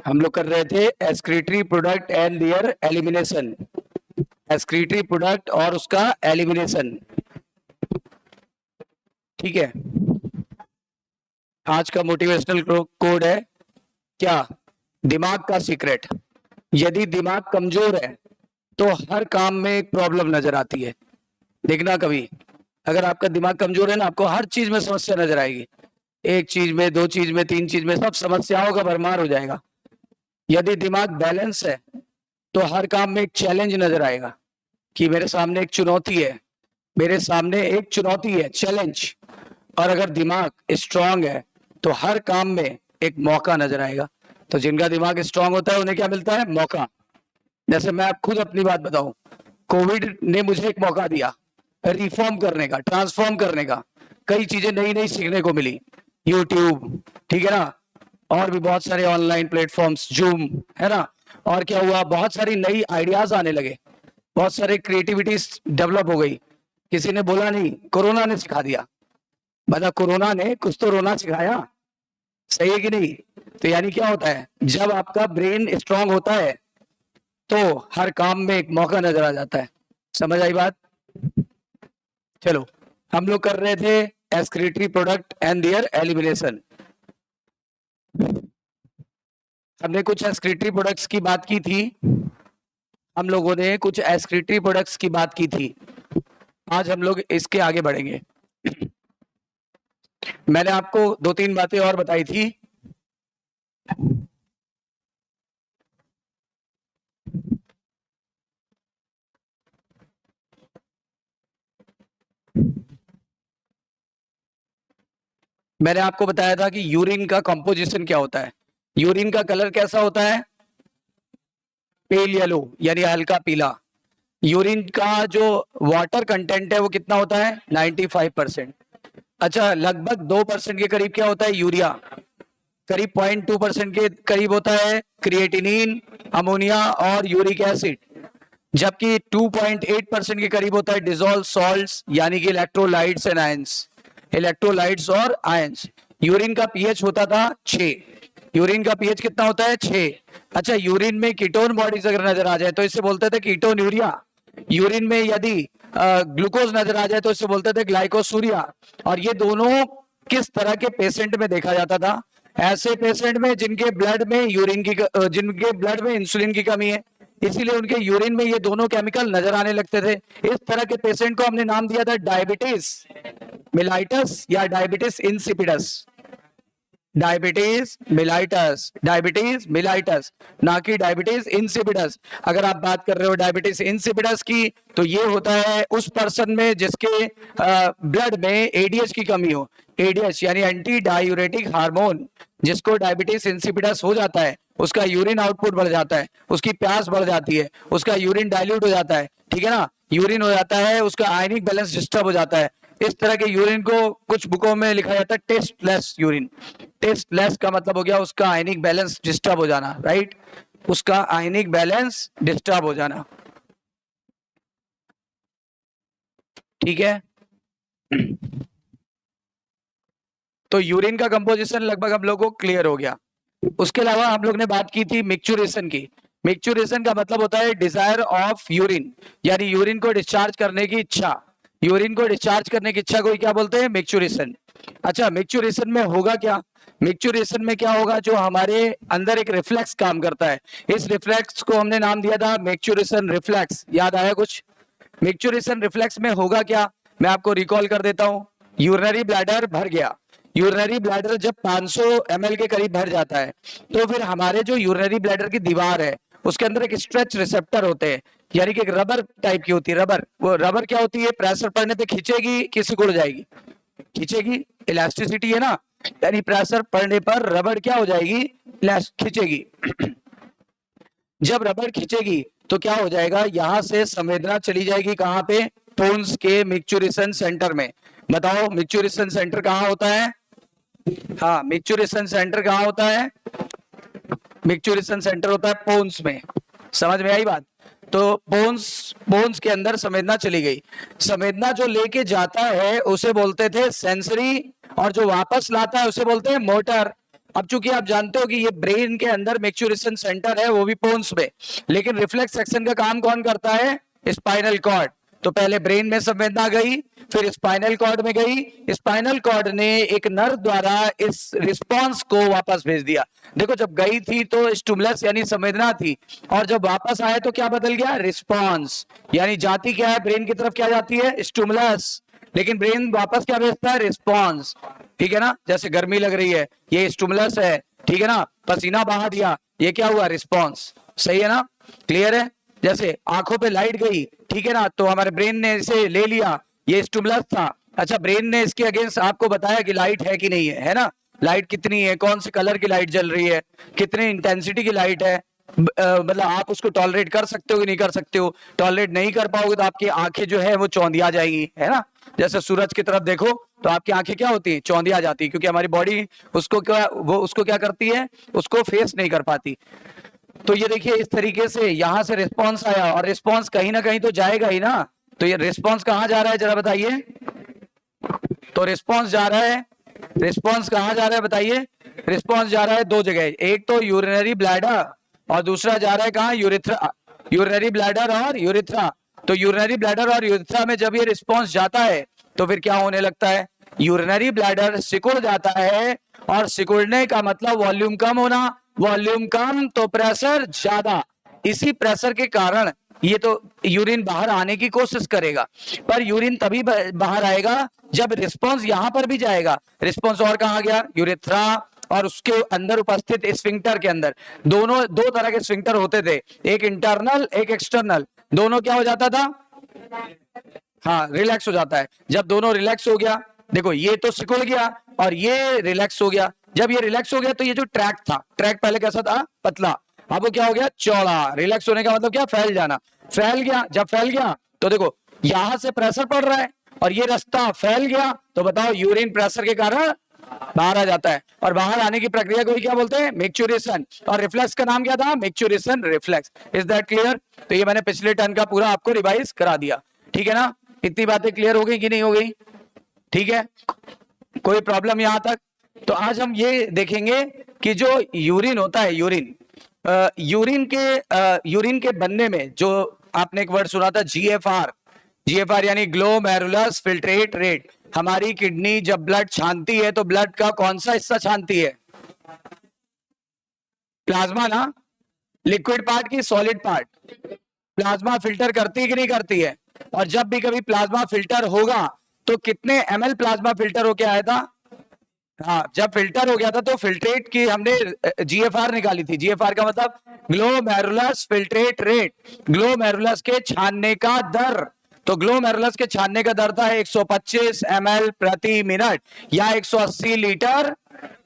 हम लोग कर रहे थे excretory product and there elimination, excretory product और उसका एलिमिनेशन। ठीक है, आज का मोटिवेशनल कोड है क्या? दिमाग का सीक्रेट। यदि दिमाग कमजोर है तो हर काम में एक प्रॉब्लम नजर आती है। देखना कभी, अगर आपका दिमाग कमजोर है ना, आपको हर चीज में समस्या नजर आएगी। एक चीज में, दो चीज में, तीन चीज में, सब समस्याओं का भरमार हो जाएगा। यदि दिमाग बैलेंस है तो हर काम में एक चैलेंज नजर आएगा कि मेरे सामने एक चुनौती है, मेरे सामने एक चुनौती है, चैलेंज। और अगर दिमाग स्ट्रांग है तो हर काम में एक मौका नजर आएगा। तो जिनका दिमाग स्ट्रांग होता है उन्हें क्या मिलता है? मौका। जैसे मैं खुद अपनी बात बताऊं, कोविड ने मुझे एक मौका दिया रिफॉर्म करने का, ट्रांसफॉर्म करने का। कई चीजें नई नई सीखने को मिली, यूट्यूब, ठीक है ना, और भी बहुत सारे ऑनलाइन प्लेटफॉर्म्स, जूम, है ना। और क्या हुआ, बहुत सारी नई आइडियाज आने लगे, बहुत सारे क्रिएटिविटीज डेवलप हो गई। किसी ने बोला नहीं, कोरोना ने सिखा दिया। मतलब कोरोना ने कुछ तो रोना सिखाया, सही है कि नहीं? तो यानी क्या होता है, जब आपका ब्रेन स्ट्रांग होता है तो हर काम में एक मौका नजर आ जाता है। समझ आई बात? चलो, हम लोग कर रहे थे excretory product and there elimination. हमने कुछ एक्सक्रीटरी प्रोडक्ट्स की बात की थी, हम लोगों ने कुछ एक्सक्रीटरी प्रोडक्ट्स की बात की थी। आज हम लोग इसके आगे बढ़ेंगे। मैंने आपको दो तीन बातें और बताई थी। मैंने आपको बताया था कि यूरिन का कंपोजिशन क्या होता है। यूरिन का कलर कैसा होता है? पेल येलो, यानी हल्का पीला। यूरिन का जो वाटर कंटेंट है वो कितना होता है? 95%। अच्छा, लगभग 2% के करीब क्या होता है? यूरिया। करीब 0.2% के करीब होता है क्रिएटिनिन, अमोनिया और यूरिक एसिड। जबकि 2.8% के करीब होता है डिजोल्व सॉल्ट्स, यानी कि इलेक्ट्रोलाइट्स एंड आयंस, इलेक्ट्रोलाइट्स और आयंस। यूरिन का पीएच होता था 6। यूरिन का पीएच कितना होता है? 6। अच्छा, यूरिन में कीटोन बॉडीज अगर नजर आ जाए तो इससे बोलते थे कीटोन यूरिया। यूरिन में यदि ग्लूकोज नजर आ जाए तो इससे बोलते थे ग्लाइकोसूरिया। और ये दोनों किस तरह के पेशेंट में देखा जाता था? ऐसे पेशेंट में जिनके ब्लड में यूरिन की जिनके ब्लड में इंसुलिन की कमी है, इसीलिए उनके यूरिन में ये दोनों केमिकल नजर आने लगते थे। इस तरह के पेशेंट को हमने नाम दिया था डायबिटीज मिलाइटस या diabetes insipidus. Diabetes mellitus, diabetes mellitus, ना कि डायबिटीज इंसिपिडस। अगर आप बात कर रहे हो डायबिटीज इंसिपिडस की, तो ये होता है उस पर्सन में जिसके ब्लड में एडीएच की कमी हो। एडीएच यानी एंटी डायूरेटिक हार्मोन। जिसको डायबिटीज इंसिपिडस हो जाता है उसका यूरिन आउटपुट बढ़ जाता है, उसकी प्यास बढ़ जाती है, उसका यूरिन डाइल्यूट हो जाता है, ठीक है ना, यूरिन हो जाता है, उसका आयनिक बैलेंस डिस्टर्ब हो जाता है। इस तरह के यूरिन को कुछ बुकों में लिखा जाता है टेस्टलेस यूरिन। टेस्टलेस का मतलब हो गया उसका आयनिक बैलेंस डिस्टर्ब हो जाना, राइट? उसका आयनिक बैलेंस डिस्टर्ब हो जाना, ठीक है। तो यूरिन का कंपोजिशन लगभग हम लोगों को क्लियर हो गया। उसके अलावा हम लोग ने बात की थी मिक्चुरेशन की। मिक्चुरेशन का मतलब होता है डिजायर ऑफ यूरिन, यानी यूरिन को डिस्चार्ज करने की इच्छा। यूरिन को डिस्चार्ज करने की इच्छा को क्या बोलते हैं? मिक्चुरेशन। अच्छा, मिक्चुरेशन में होगा क्या? मिक्चुरेशन में क्या होगा, जो हमारे अंदर एक रिफ्लेक्स काम करता है, इस रिफ्लेक्स को हमने नाम दिया था मिक्चुरेशन रिफ्लेक्स। याद आया कुछ? मिक्चुरेशन रिफ्लेक्स में होगा क्या, मैं आपको रिकॉल कर देता हूं। यूरिनरी ब्लैडर भर गया, यूरिनरी ब्लैडर जब 500 ml के करीब भर जाता है तो फिर हमारे जो यूरिनरी ब्लैडर की दीवार है उसके अंदर एक स्ट्रेच रिसेप्टर होते हैं, यानी कि एक रबर टाइप की होती है। रबर, वो रबर क्या होती है? प्रेशर पड़ने पे खींचेगी कि सिकुड़ जाएगी? खींचेगी, इलास्टिसिटी है ना, यानी प्रेशर पड़ने पर रबर क्या हो जाएगी? खींचेगी। जब रबर खींचेगी तो क्या हो जाएगा, यहां से संवेदना चली जाएगी कहां पे? पोन्स के मिक्चुरेशन सेंटर में। बताओ मिक्चुरेशन सेंटर कहां होता है? हाँ, मिक्चुरेशन सेंटर कहां होता है? मिक्चुरेशन सेंटर होता है पोन्स में। समझ में आई बात? तो पोन्स, पोन्स के अंदर संवेदना चली गई। संवेदना जो लेके जाता है उसे बोलते थे सेंसरी, और जो वापस लाता है उसे बोलते हैं मोटर। अब चूंकि आप जानते हो कि ये ब्रेन के अंदर मैच्योरेशन सेंटर है, वो भी पोन्स में, लेकिन रिफ्लेक्स एक्शन का काम कौन करता है? Spinal cord. तो पहले ब्रेन में संवेदना गई, फिर स्पाइनल कॉर्ड में गई, स्पाइनल कॉर्ड ने एक नर्व द्वारा इस रिस्पांस को वापस भेज दिया। देखो जब गई थी तो स्टिमुलस यानी संवेदना थी, और जब वापस आए तो क्या बदल गया? रिस्पांस। यानी जाती क्या है ब्रेन की तरफ? क्या जाती है? स्टिमुलस। लेकिन ब्रेन वापस क्या भेजता है? रिस्पांस। ठीक है ना? जैसे गर्मी लग रही है, ये स्टिमुलस है, ठीक है ना? पसीना बहा दिया, ये क्या हुआ? रिस्पांस। सही है ना? क्लियर है? जैसे आंखों पे लाइट गई, ठीक है ना, तो हमारे ब्रेन ने इसे ले लिया, ये स्टिमुलस था। अच्छा, ब्रेन ने इसके अगेंस्ट आपको बताया कि लाइट है कि नहीं है ना? लाइट कितनी है, कौन से कलर की लाइट जल रही है, कितनी इंटेंसिटी की लाइट है, मतलब आप उसको टॉलरेट कर सकते हो कि नहीं कर सकते हो? टॉलरेट नहीं कर पाओगे तो आपकी आंखें जो है वो चौंधिया जाएंगी, है ना? जैसे सूरज की तरफ देखो तो आपकी आंखें क्या होती हैं? चौंधिया जाती है, क्योंकि हमारी बॉडी उसको क्या करती है? उसको फेस नहीं कर पाती। तो ये देखिए इस तरीके से यहां से रिस्पॉन्स आया, और रिस्पॉन्स कहीं ना कहीं तो जाएगा ही ना। तो ये रिस्पॉन्स कहां जा रहा है, जरा बताइए? तो रिस्पॉन्स जा रहा है, रिस्पॉन्स कहां जा रहा है बताइए? रिस्पॉन्स जा रहा है दो जगह, एक तो यूरिनरी ब्लैडर, और दूसरा जा रहा है कहां? यूरिथ्रा। यूरिनरी ब्लैडर और यूरिथ्रा। तो यूरिनरी ब्लैडर और यूरिथ्रा में जब ये रिस्पॉन्स जाता है तो फिर क्या होने लगता है? यूरिनरी ब्लैडर सिकुड़ जाता है, और सिकुड़ने का मतलब वॉल्यूम कम होना, वॉल्यूम कम तो प्रेशर ज्यादा। इसी प्रेशर के कारण ये तो यूरिन बाहर आने की कोशिश करेगा, पर यूरिन तभी बाहर आएगा जब रिस्पांस यहां पर भी जाएगा। रिस्पांस और कहां गया? यूरेथ्रा, और उसके अंदर उपस्थित स्फिंक्टर के अंदर। दोनों दो तरह के स्फिंक्टर होते थे, एक इंटरनल एक एक्सटर्नल। दोनों क्या हो जाता था? हाँ, रिलैक्स हो जाता है। जब दोनों रिलैक्स हो गया, देखो ये तो सिकुड़ गया और ये रिलैक्स हो गया। जब ये रिलैक्स हो गया तो ये जो ट्रैक था, ट्रैक पहले कैसा था? पतला, अब वो क्या हो गया? चौड़ा। रिलैक्स होने का मतलब क्या? फैल जाना। फैल गया, जब फैल गया तो देखो यहां से प्रेशर पड़ रहा है और ये रास्ता फैल गया, तो बताओ यूरिन प्रेशर के कारण बाहर आ जाता है, और बाहर आने की प्रक्रिया को ही क्या बोलते हैं? मैच्योरेशन। और रिफ्लेक्स का नाम क्या था? Maturation reflex. Is that clear? तो ये मैंने पिछले टर्न का पूरा आपको रिवाइज करा दिया, ठीक है ना? इतनी बातें क्लियर हो गई कि नहीं हो गई? ठीक है, कोई प्रॉब्लम यहां तक? तो आज हम ये देखेंगे कि जो यूरिन होता है, यूरिन के बनने में जो आपने एक वर्ड सुना था, जीएफआर। जीएफआर यानी ग्लोमेरुलस फिल्ट्रेट रेट। हमारी किडनी जब ब्लड छानती है तो ब्लड का कौन सा हिस्सा छानती है? प्लाज्मा ना? लिक्विड पार्ट की सॉलिड पार्ट? प्लाज्मा फिल्टर करती है कि नहीं करती है? और जब भी कभी प्लाज्मा फिल्टर होगा तो कितने एमएल प्लाज्मा फिल्टर होके आया था? हाँ, जब फिल्टर हो गया था तो फिल्ट्रेट की हमने जीएफआर निकाली थी। जीएफआर का मतलब ग्लोमेरुलस फिल्ट्रेट रेट, ग्लोमेरुलस के छानने का दर। तो ग्लोमेरुलस के छानने का दर था 125 एमएल प्रति मिनट, या 180 लीटर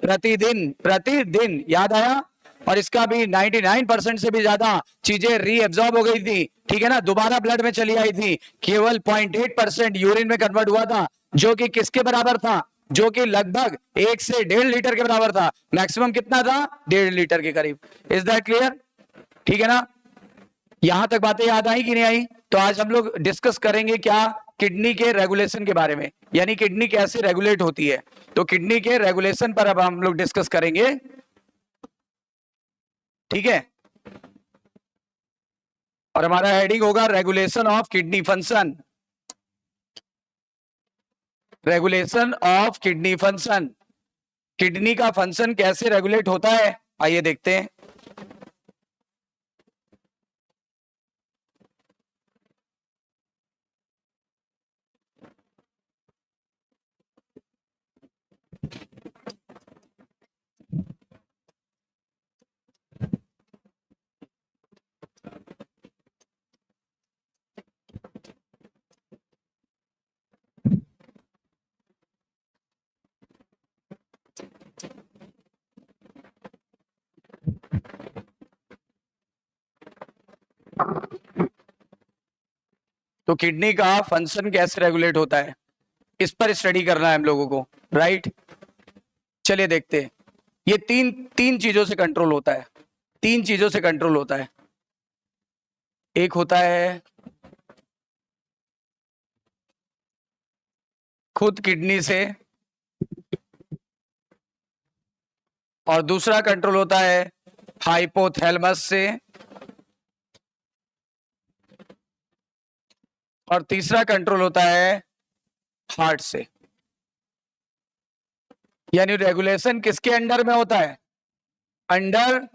प्रतिदिन। प्रतिदिन, याद आया? और इसका भी 99% से भी ज्यादा चीजें रीएब्जॉर्ब हो गई थी, ठीक है ना? दोबारा ब्लड में चली आई थी, केवल 0.8% यूरिन में कन्वर्ट हुआ था, जो कि किसके बराबर था? जो कि लगभग 1 से 1.5 लीटर के बराबर था। मैक्सिमम कितना था? 1.5 लीटर के करीब। Is that clear? ठीक है ना? यहां तक बातें याद आई कि नहीं आई? तो आज हम लोग डिस्कस करेंगे क्या? किडनी के रेगुलेशन के बारे में, यानी किडनी कैसे रेगुलेट होती है। तो किडनी के रेगुलेशन पर अब हम लोग डिस्कस करेंगे, ठीक है? और हमारा हेडिंग होगा regulation of kidney function. Regulation of kidney function. Kidney का फंक्शन कैसे रेगुलेट होता है, आइए देखते हैं। तो किडनी का फंक्शन कैसे रेगुलेट होता है, इस पर स्टडी करना है हम लोगों को, राइट? चलिए देखते हैं। ये तीन तीन चीजों से कंट्रोल होता है, तीन चीजों से कंट्रोल होता है। एक होता है खुद किडनी से, और दूसरा कंट्रोल होता है हाइपोथैलेमस से, और तीसरा कंट्रोल होता है हार्ट से। यानी रेगुलेशन किसके अंडर में होता है? अंडर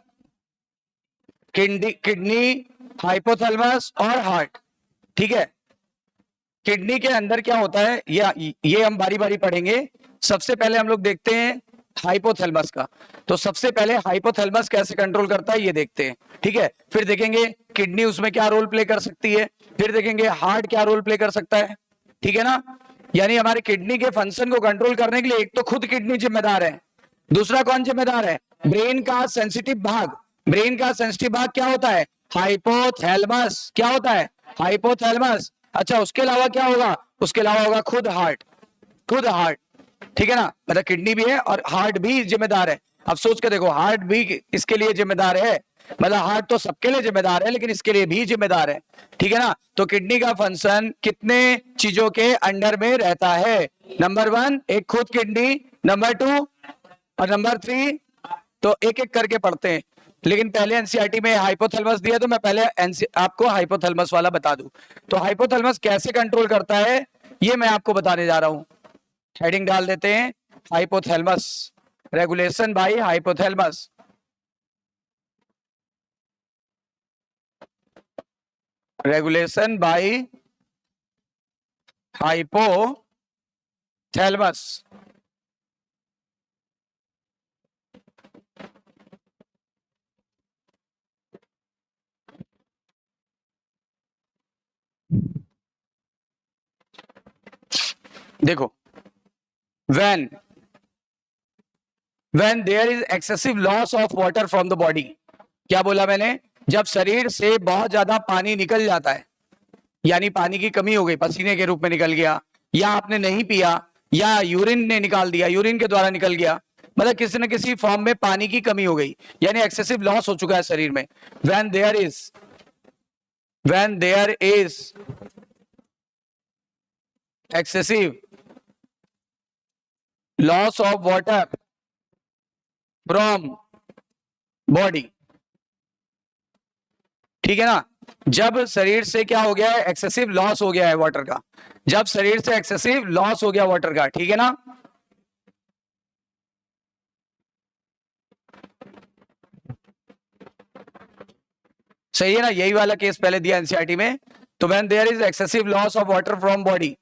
किडनी, हाइपोथैलेमस और हार्ट। ठीक है, किडनी के अंदर क्या होता है ये हम बारी बारी पढ़ेंगे। सबसे पहले हम लोग देखते हैं हाइपोथैलेमस का। तो सबसे पहले हाइपोथैलेमस कैसे कंट्रोल करता है ये देखते हैं। ठीक है, फिर देखेंगे किडनी उसमें क्या रोल प्ले कर सकती है, फिर देखेंगे हार्ट क्या रोल प्ले कर सकता है। ठीक है ना, यानी हमारे किडनी के फंक्शन को कंट्रोल करने के लिए एक तो खुद किडनी जिम्मेदार है, दूसरा कौन जिम्मेदार है? ब्रेन का सेंसिटिव भाग। ब्रेन का सेंसिटिव भाग क्या होता है? हाइपोथैलेमस। क्या होता है? हाइपोथैलेमस। अच्छा, उसके अलावा क्या होगा? उसके अलावा होगा खुद हार्ट। खुद हार्ट, ठीक है ना, मतलब किडनी भी है और हार्ट भी जिम्मेदार है। अब सोच के देखो, हार्ट भी इसके लिए जिम्मेदार है, मतलब हार्ट तो सबके लिए जिम्मेदार है लेकिन इसके लिए भी जिम्मेदार है। ठीक है ना, तो किडनी का फंक्शन कितने चीजों के अंडर में रहता है? नंबर 1 एक खुद किडनी, नंबर 2 और नंबर 3। तो एक एक करके पढ़ते हैं, लेकिन पहले एनसीईआरटी में हाइपोथैलेमस दिया तो मैं पहले आपको हाइपोथैलेमस वाला बता दूं। तो हाइपोथैलेमस कैसे कंट्रोल करता है ये मैं आपको बताने जा रहा हूं। हेडिंग डाल देते हैं hypothalamus, regulation bye hypothalamus. Regulation bye hypothalamus. देखो, when there is excessive loss of water from the body, क्या बोला मैंने? जब शरीर से बहुत ज्यादा पानी निकल जाता है, यानी पानी की कमी हो गई, पसीने के रूप में निकल गया, या आपने नहीं पिया, या यूरिन ने निकाल दिया, यूरिन के द्वारा निकल गया, मतलब किसी न किसी फॉर्म में पानी की कमी हो गई, यानी एक्सेसिव लॉस हो चुका है शरीर में। when there is excessive loss of water from body, ठीक है ना, जब शरीर से क्या हो गया है? एक्सेसिव लॉस हो गया है वाटर का। जब शरीर से एक्सेसिव लॉस हो गया वाटर का, ठीक है ना, सही है ना, यही वाला केस पहले दिया एनसीईआरटी में। तो when there is excessive loss of water from body,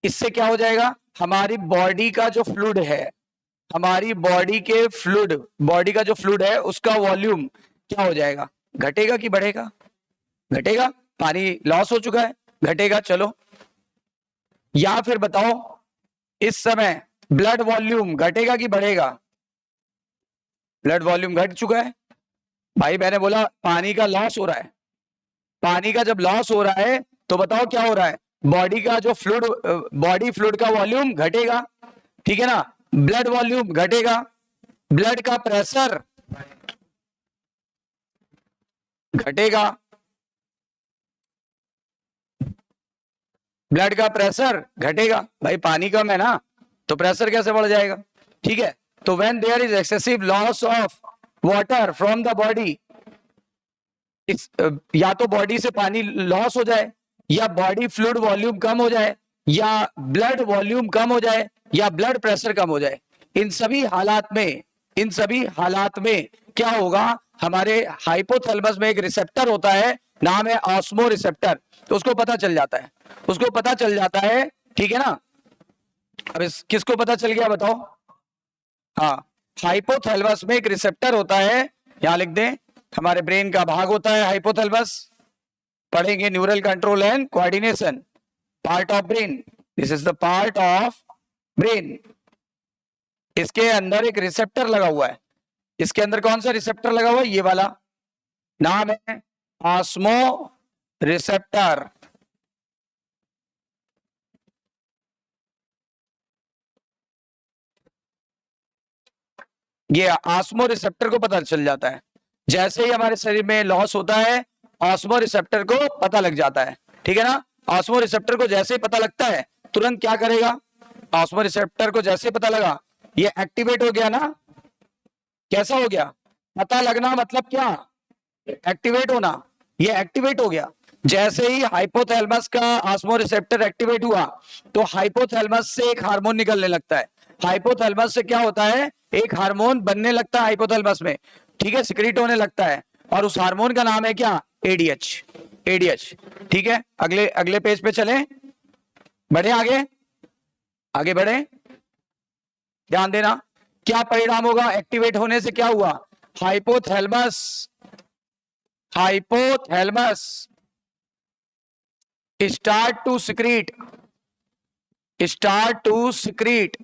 इससे क्या हो जाएगा? हमारी बॉडी का जो फ्लूइड है, हमारी बॉडी के फ्लूइड, बॉडी का जो फ्लूइड है उसका वॉल्यूम क्या हो जाएगा? घटेगा कि बढ़ेगा? घटेगा, पानी लॉस हो चुका है, घटेगा। चलो, या फिर बताओ इस समय ब्लड वॉल्यूम घटेगा कि बढ़ेगा? ब्लड वॉल्यूम घट चुका है भाई, मैंने बोला पानी का लॉस हो रहा है। पानी का जब लॉस हो रहा है तो बताओ क्या हो रहा है? बॉडी का जो फ्लूइड, बॉडी फ्लूइड का वॉल्यूम घटेगा, ठीक है ना, ब्लड वॉल्यूम घटेगा, ब्लड का प्रेशर घटेगा, ब्लड का प्रेशर घटेगा। भाई पानी कम है ना, तो प्रेशर कैसे बढ़ जाएगा? ठीक है, तो when there is excessive loss of water from the body, या तो बॉडी से पानी लॉस हो जाए, या बॉडी फ्लूइड वॉल्यूम कम हो जाए, या ब्लड वॉल्यूम कम हो जाए, या ब्लड प्रेशर कम हो जाए। इन सभी हालात में क्या होगा? हमारे हाइपोथैलेमस में एक रिसेप्टर होता है, नाम है ऑस्मो रिसेप्टर, तो उसको पता चल जाता है, उसको पता चल जाता है, ठीक है ना। अब किसको पता चल गया बताओ? हाँ, हाइपोथैलेमस में एक रिसेप्टर होता है, यहां लिख दें, हमारे ब्रेन का भाग होता है हाइपोथैलेमस। पढ़ेंगे neural control and coordination, part of brain, this is the part of brain. इसके अंदर एक रिसेप्टर लगा हुआ है, इसके अंदर कौन सा रिसेप्टर लगा हुआ है? ये वाला, नाम है ऑस्मो रिसेप्टर। ये ऑस्मो रिसेप्टर को पता चल जाता है, जैसे ही हमारे शरीर में लॉस होता है ऑस्मो रिसेप्टर को पता लग जाता है, ठीक है ना। ऑस्मो रिसेप्टर को जैसे ही पता लगता है तुरंत क्या करेगा? ऑस्मो रिसेप्टर को जैसे ही पता लगा, ये एक्टिवेट हो गया ना, कैसा हो गया? पता लगना मतलब क्या? एक्टिवेट होना। ये एक्टिवेट हो गया। जैसे ही हाइपोथैलेमस का ऑस्मोरिसेप्टर एक्टिवेट हुआ तो हाइपोथैलेमस से एक हार्मोन निकलने लगता है। हाइपोथैलेमस से क्या होता है? एक हार्मोन बनने लगता है हाइपोथैलेमस में, ठीक है, सिक्रीट होने लगता है, और उस हार्मोन का नाम है क्या? एडीएच। एडीएच, ठीक है। अगले अगले पेज पे चलें, बढ़े आगे, आगे बढ़े, ध्यान देना। क्या परिणाम होगा एक्टिवेट होने से? क्या हुआ? Hypothalamus, hypothalamus start to secrete, start to secrete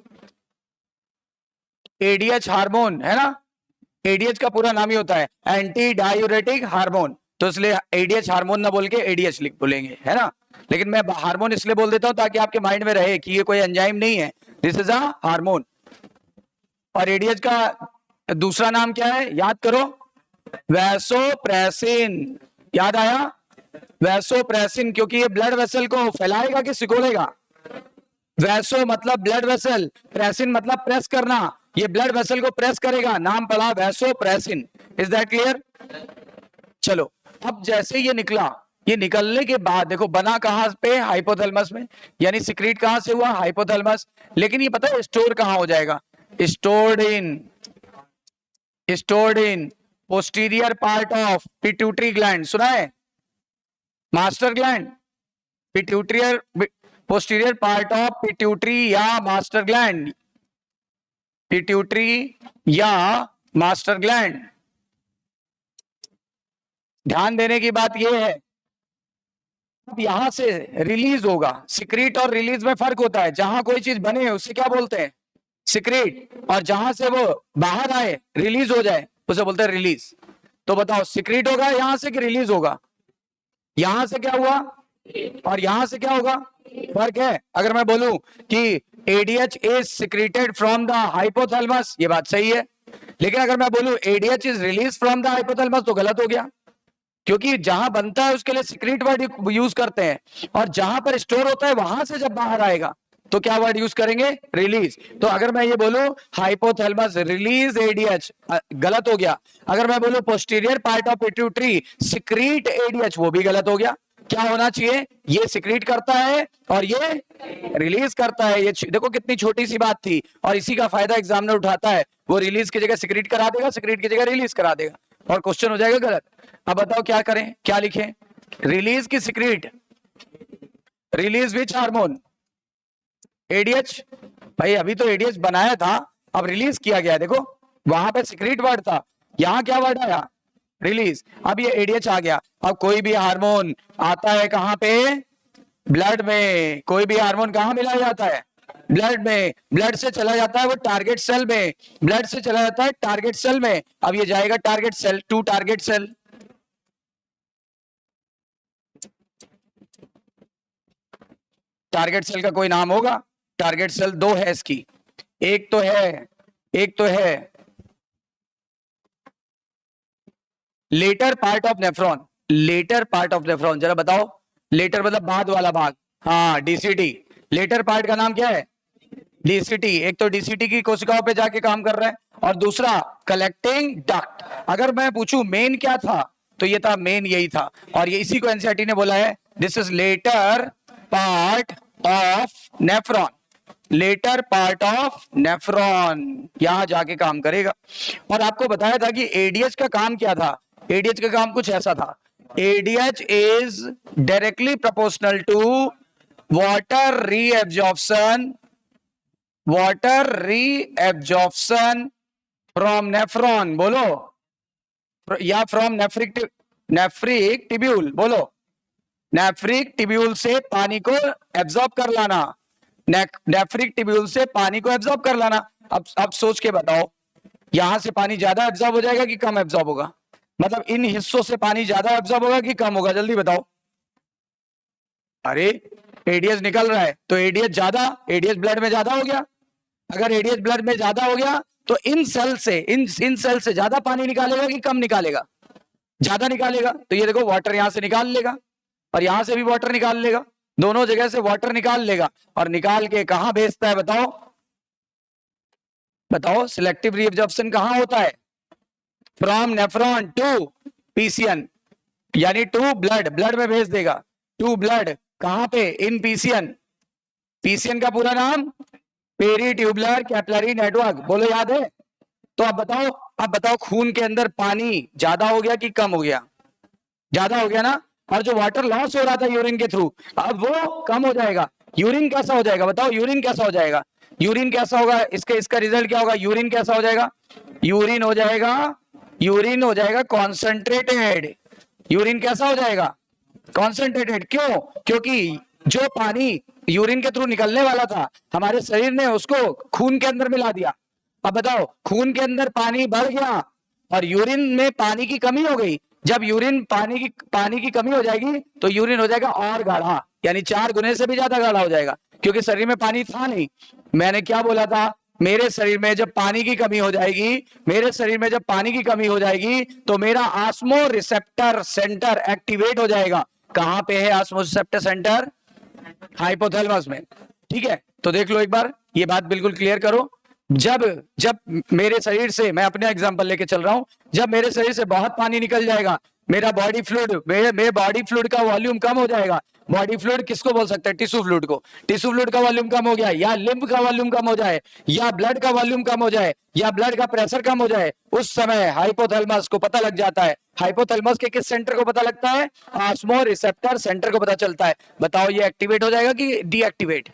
ADH hormone, है ना? एडीएच का पूरा नाम ही होता है एंटी डायूरेटिक हार्मोन, तो इसलिए एडीएच हार्मोन ना बोल के एडीएच लिख बोलेंगे, है ना? लेकिन मैं हार्मोन इसलिए बोल देता हूं ताकि आपके माइंड में रहे कि ये कोई एंजाइम नहीं है, दिस इज अ हार्मोन। और एडीएच का दूसरा नाम क्या है? याद करो, वैसोप्रेसिन। याद आया? वैसोप्रेसिन, क्योंकि ये ब्लड वेसल को फैलाएगा कि सिकोड़ेगा? वैसो मतलब ब्लड वेसल, प्रेसिन मतलब प्रेस करना, ये ब्लड वेसल को प्रेस करेगा, नाम पड़ा वैसोप्रेसिन। Is that clear? चलो, अब जैसे ये निकला, ये निकलने के बाद देखो बना कहां पे? हाइपोथैलेमस में, यानी सिक्रीट कहां से हुआ? हाइपोथैलेमस। लेकिन ये पता है स्टोर कहां हो जाएगा? Stored in, stored in posterior part of pituitary gland. सुना है? Master gland, pituitary, posterior part of pituitary या मास्टर ग्लैंड, पिट्यूटरी या मास्टर ग्लैंड। ध्यान देने की बात यह है, अब यहां से रिलीज होगा। सिक्रीट और रिलीज में फर्क होता है। जहां कोई चीज बने उससे क्या बोलते हैं? सिक्रीट, और जहां से वो बाहर आए, रिलीज हो जाए, उसे बोलते हैं रिलीज। तो बताओ सिक्रीट होगा यहां से कि रिलीज होगा? यहां से क्या हुआ और यहां से क्या होगा? फर्क है। अगर मैं बोलूं कि ADH is secreted from the hypothalamus, ये बात सही है। लेकिन अगर मैं बोलूं ADH is release from the hypothalamus, तो गलत हो गया, क्योंकि जहां बनता है उसके लिए सिक्रीट वर्ड यूज करते हैं, और जहां पर स्टोर होता है वहां से जब बाहर आएगा तो क्या वर्ड यूज करेंगे? रिलीज। तो अगर मैं ये बोलूं हाइपोथैलेमस रिलीज एडीएच, गलत हो गया। अगर मैं बोलूं posterior part of pituitary secrete ADH, वो भी गलत हो गया। क्या होना चाहिए? ये सिक्रीट करता है और ये रिलीज करता है। ये देखो कितनी छोटी सी बात थी, और इसी का फायदा एग्जामिनर उठाता है। वो रिलीज की जगह सिक्रीट करा देगा, सिक्रीट की जगह रिलीज करा देगा, और क्वेश्चन हो जाएगा गलत। अब बताओ क्या करें, क्या लिखें? रिलीज की सिक्रीट, रिलीज विच हार्मोन? एडीएच। भाई अभी तो एडीएच बनाया था, अब रिलीज किया गया। देखो वहां पे सिक्रीट वर्ड था, यहां क्या वर्ड आया? रिलीज। अब ये एडीएच आ गया। अब कोई भी हार्मोन आता है कहां पे? ब्लड में। कोई भी हार्मोन कहां मिलाया जाता है? ब्लड में। ब्लड से चला जाता है वो टारगेट सेल में, ब्लड से चला जाता है टारगेट सेल में। अब ये जाएगा target cell to target cell. Target cell का कोई नाम होगा? टारगेट सेल दो है इसकी, एक तो है latter part of nephron. Latter part of nephron, जरा बताओ। लेटर मतलब बाद वाला भाग, हाँ डीसीटी। लेटर पार्ट का नाम क्या है? डीसीटी। एक तो डीसीटी की कोशिकाओं पे जाके काम कर रहा है, और दूसरा कलेक्टिंग डक्ट। अगर मैं पूछूं मेन क्या था, तो ये था मेन, यही था। और ये इसी को एनसीईआरटी ने बोला है this is latter part of nephron. Latter part of nephron यहां जाके काम करेगा। और आपको बताया था कि एडीएच का काम क्या था? एडीएच का काम कुछ ऐसा था, ADH is directly proportional to water reabsorption, water reabsorption from nephron, बोलो, या फ्रॉम नेफ्रिक, नेफ्रिक टिब्यूल, बोलो, नेफ्रिक टिब्यूल से पानी को एब्जॉर्ब कर लाना, नेफ्रिक टिब्यूल से पानी को एब्जॉर्ब कर लाना। अब सोच के बताओ, यहां से पानी ज्यादा एब्जॉर्ब हो जाएगा कि कम एब्जॉर्ब होगा? मतलब इन हिस्सों से पानी ज्यादा एब्जॉर्ब होगा कि कम होगा? जल्दी बताओ। अरे एडीएच निकल रहा है तो एडीएच ज्यादा, एडीएच ब्लड में ज्यादा हो गया। अगर एडीएच ब्लड में ज्यादा हो गया तो इन सेल से, इन सेल से ज्यादा पानी निकालेगा कि कम निकालेगा? ज्यादा निकालेगा। तो ये देखो वाटर यहां से निकाल लेगा और यहां से भी वाटर निकाल लेगा, दोनों जगह से वाटर निकाल लेगा, और निकाल के कहां भेजता है बताओ? बताओ सिलेक्टिव रीअब्जॉर्प्शन कहां होता है? फ्रॉम नेफ्रॉन टू पीसीएन, यानी टू ब्लड, ब्लड में भेज देगा, टू ब्लड कहां पे, इन पीसीएन। पीसीएन का पूरा नाम पेरी ट्यूबुलर कैपिलरी नेटवर्क, बोलो याद है? तो अब बताओ खून के अंदर पानी ज्यादा हो गया कि कम हो गया? ज्यादा हो गया ना, और जो वाटर लॉस हो रहा था यूरिन के थ्रू, अब वो कम हो जाएगा। यूरिन कैसा हो जाएगा बताओ, यूरिन कैसा हो जाएगा? यूरिन कैसा होगा, इसका रिजल्ट क्या होगा? यूरिन कैसा हो जाएगा? यूरिन हो जाएगा, यूरिन हो जाएगा कॉन्सेंट्रेटेड। यूरिन कैसा हो जाएगा? कॉन्सेंट्रेटेड। क्यों? क्योंकि जो पानी यूरिन के थ्रू निकलने वाला था, हमारे शरीर ने उसको खून के अंदर मिला दिया। अब बताओ, खून के अंदर पानी बढ़ गया और यूरिन में पानी की कमी हो गई। जब यूरिन पानी की कमी हो जाएगी तो यूरिन हो जाएगा और गाढ़ा, यानी 4 गुने से भी ज्यादा गाढ़ा हो जाएगा, क्योंकि शरीर में पानी था नहीं। मैंने क्या बोला था? मेरे शरीर में जब पानी की कमी हो जाएगी, मेरे शरीर में जब पानी की कमी हो जाएगी तो मेरा ऑस्मो रिसेप्टर सेंटर एक्टिवेट हो जाएगा। कहां पे है ऑस्मो रिसेप्टर सेंटर? हाइपोथैलेमस में। ठीक है, तो देख लो एक बार, ये बात बिल्कुल क्लियर करो। जब जब मेरे शरीर से, मैं अपने एग्जांपल लेके चल रहा हूं, जब मेरे शरीर से बहुत पानी निकल जाएगा, मेरा बॉडी फ्लूइड, मेरे बॉडी फ्लूइड का वॉल्यूम कम हो जाएगा। बॉडी फ्लूइड किसको बोल सकते हैं? टिश्यू फ्लूइड को। टिश्यू फ्लूइड का वॉल्यूम कम हो गया, या लिम्फ का वॉल्यूम कम हो जाए, या ब्लड का वॉल्यूम कम हो जाए, या ब्लड का प्रेशर कम हो जाए, उस समय हाइपोथैलेमस को पता लग जाता है। हाइपोथैलेमस के किस सेंटर को पता लगता है? ऑस्मो रिसेप्टर सेंटर को पता चलता है। बताओ ये एक्टिवेट हो जाएगा कि डीएक्टिवेट?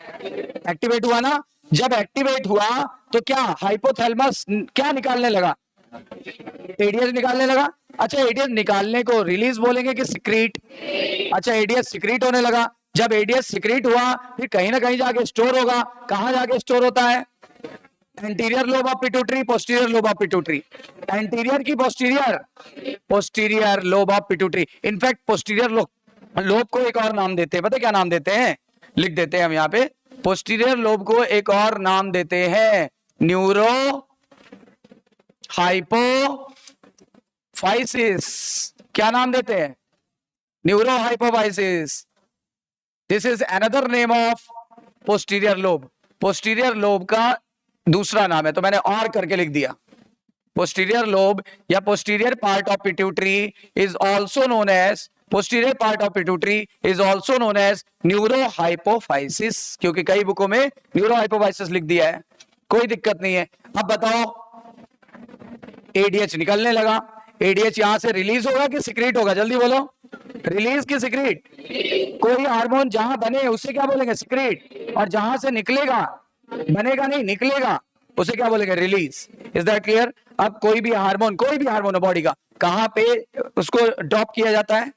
एक्टिवेट हुआ ना। जब एक्टिवेट हुआ तो क्या हाइपोथैलेमस क्या निकालने लगा? एडीएच निकालने लगा। अच्छा, एडीएच निकालने को रिलीज बोलेंगे कि सिक्रीट? अच्छा, एडीएच सिक्रीट होने लगा। जब एडीएच सिक्रीट हुआ, फिर कहीं ना कहीं जाके स्टोर होगा। कहां जाके स्टोर होता है? Anterior lobe of pituitary, posterior lobe of pituitary. Anterior की posterior? Posterior lobe of pituitary. In fact posterior lobe को एक और नाम देते हैं, पता क्या नाम देते हैं? लिख देते हैं हम यहाँ पे। पोस्टीरियर लोब को एक और नाम देते हैं न्यूरो हाइपोफाइसिस। क्या नाम देते हैं? Neuro hypophysis. This is another name of posterior lobe. Posterior lobe का दूसरा नाम है, तो मैंने और करके लिख दिया। पोस्टीरियर लोब या posterior part of pituitary is also known as, posterior part of pituitary is also known as neurohypophysis, क्योंकि कई बुकों में neurohypophysis लिख दिया है, कोई दिक्कत नहीं है। अब बताओ, एडीएच निकलने लगा, एडीएच यहां से रिलीज होगा कि सिक्रीट होगा? जल्दी बोलो, रिलीज की सिक्रीट? कोई हार्मोन जहां बने उसे क्या बोलेंगे? सिक्रीट। और जहां से निकलेगा, बनेगा नहीं, निकलेगा, उसे क्या बोलेंगे? रिलीज। Is that clear? अब कोई भी हार्मोन बॉडी का, कहां पे उसको ड्रॉप किया जाता है?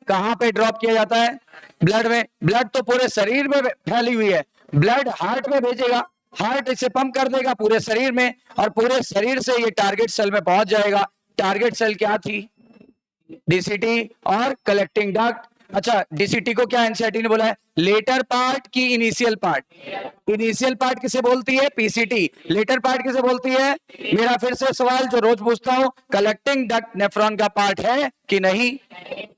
कहां पे ड्रॉप किया जाता है? ब्लड में। ब्लड तो पूरे शरीर में फैली हुई है, ब्लड हार्ट में भेजेगा, हार्ट इसे पंप कर देगा पूरे शरीर में, और पूरे शरीर से ये टारगेट सेल में पहुंच जाएगा। टारगेट सेल क्या थी? डीसीटी और कलेक्टिंग डक्ट। अच्छा, डीसीटी को क्या एनसीईआरटी ने बोला है? लेटर पार्ट की इनिशियल पार्ट। इनिशियल पार्ट किसे बोलती है? पीसीटी। लेटर पार्ट किसे बोलती है? मेरा फिर से सवाल जो रोज पूछता हूं, कलेक्टिंग डक्ट नेफ्रॉन का पार्ट है कि नहीं?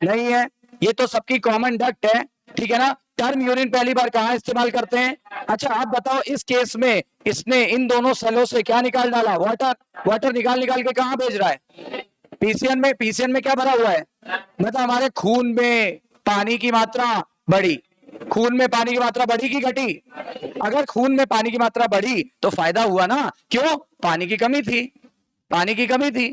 नहीं है। ये तो सबकी कॉमन डक्ट है, ठीक है ना। टर्म यूरिन पहली बार कहां इस्तेमाल करते हैं? अच्छा, आप बताओ, इस केस में इसने इन दोनों सेलों से क्या निकाल डाला? वाटर। वाटर निकाल निकाल के कहां भेज रहा है? पीसीएन में। पीसीएन में क्या भरा हुआ है? मतलब हमारे खून में पानी की मात्रा बढ़ी। खून में पानी की मात्रा बढ़ी कि घटी? अगर खून में पानी की मात्रा बढ़ी तो फायदा हुआ ना। क्यों? पानी की कमी थी, पानी की कमी थी।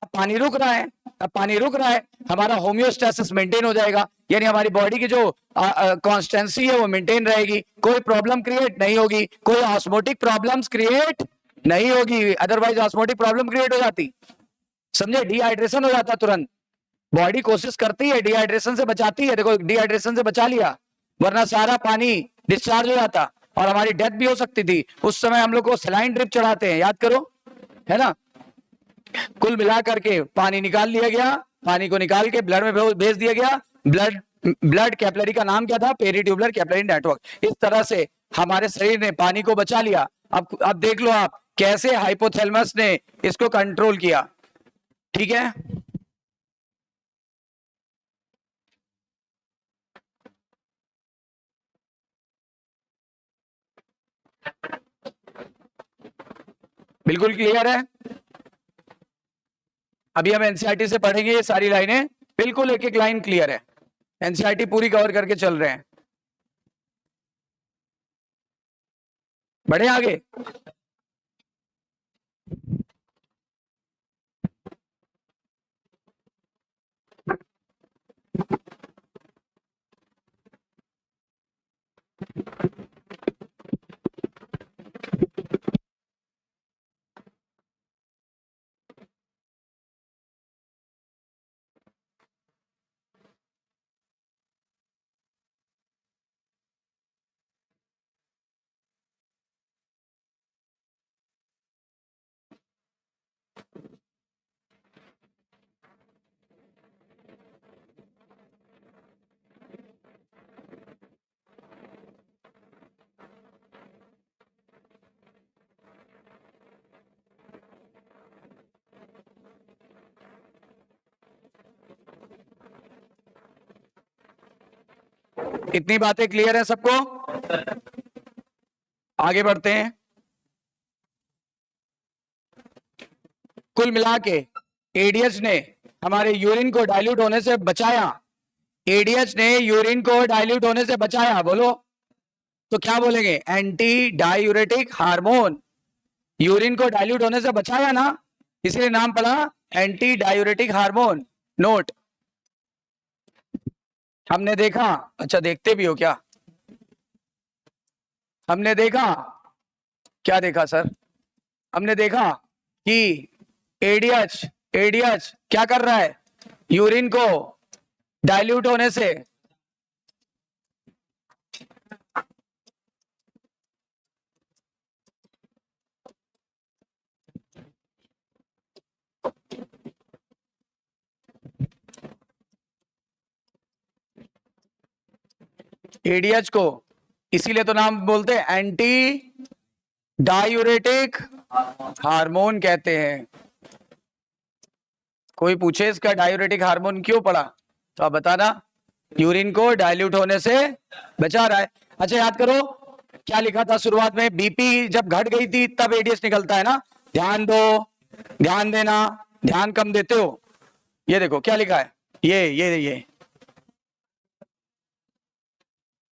अब पानी रुक रहा है, अब पानी रुक रहा है, हमारा होम्योस्टेसिस मेंटेन हो जाएगा, यानी हमारी बॉडी की जो कॉन्स्टेंसी है वो मेंटेन रहेगी, कोई प्रॉब्लम क्रिएट नहीं होगी, कोई ऑस्मोटिक प्रॉब्लम्स क्रिएट नहीं होगी। अदरवाइज ऑस्मोटिक प्रॉब्लम क्रिएट हो जाती, समझे, डिहाइड्रेशन हो जाता तुरंत। बॉडी कोशिश करती है, डिहाइड्रेशन से बचाती है, देखो डिहाइड्रेशन से बचा लिया, वरना सारा पानी डिस्चार्ज हो जाता और हमारी डेथ भी हो सकती थी। उस समय हम लोग को सलाइन ड्रिप चढ़ाते हैं, याद करो, है ना। कुल मिलाकर के पानी निकाल लिया गया, पानी को निकाल के ब्लड में भेज दिया गया। ब्लड कैपिलरी का नाम क्या था? Peritubular capillary network. इस तरह से हमारे शरीर ने पानी को बचा लिया। अब देख लो आप कैसे हाइपोथैलेमस ने इसको कंट्रोल किया, ठीक है। बिल्कुल क्लियर है। अभी हम एनसीईआरटी से पढ़ेंगे ये सारी लाइनें, बिल्कुल एक एक लाइन क्लियर है, एनसीईआरटी पूरी कवर करके चल रहे हैं। बढ़े आगे। इतनी बातें क्लियर है सबको? आगे बढ़ते हैं। कुल मिला के एडीएच ने हमारे यूरिन को डाइल्यूट होने से बचाया, एडीएच ने यूरिन को डाइल्यूट होने से बचाया, बोलो तो क्या बोलेंगे? Anti diuretic hormone. यूरिन को डाइल्यूट होने से बचाया ना, इसलिए नाम पड़ा एंटी डायूरेटिक हार्मोन। नोट। हमने देखा, अच्छा देखते भी हो क्या? हमने देखा, क्या देखा सर? हमने देखा कि एडीएच एडीएच क्या कर रहा है? यूरिन को डाइल्यूट होने से एडीएच को इसीलिए तो नाम बोलते हैं एंटी डायूरेटिक हार्मोन कहते हैं। कोई पूछे इसका डायूरेटिक हार्मोन क्यों पड़ा तो आप बताना, यूरिन को डाइल्यूट होने से बचा रहा है। अच्छा याद करो क्या लिखा था शुरुआत में? बीपी जब घट गई थी तब एडीएच निकलता है ना। ध्यान दो, ध्यान देना, ध्यान कम देते हो। ये देखो क्या लिखा है, ये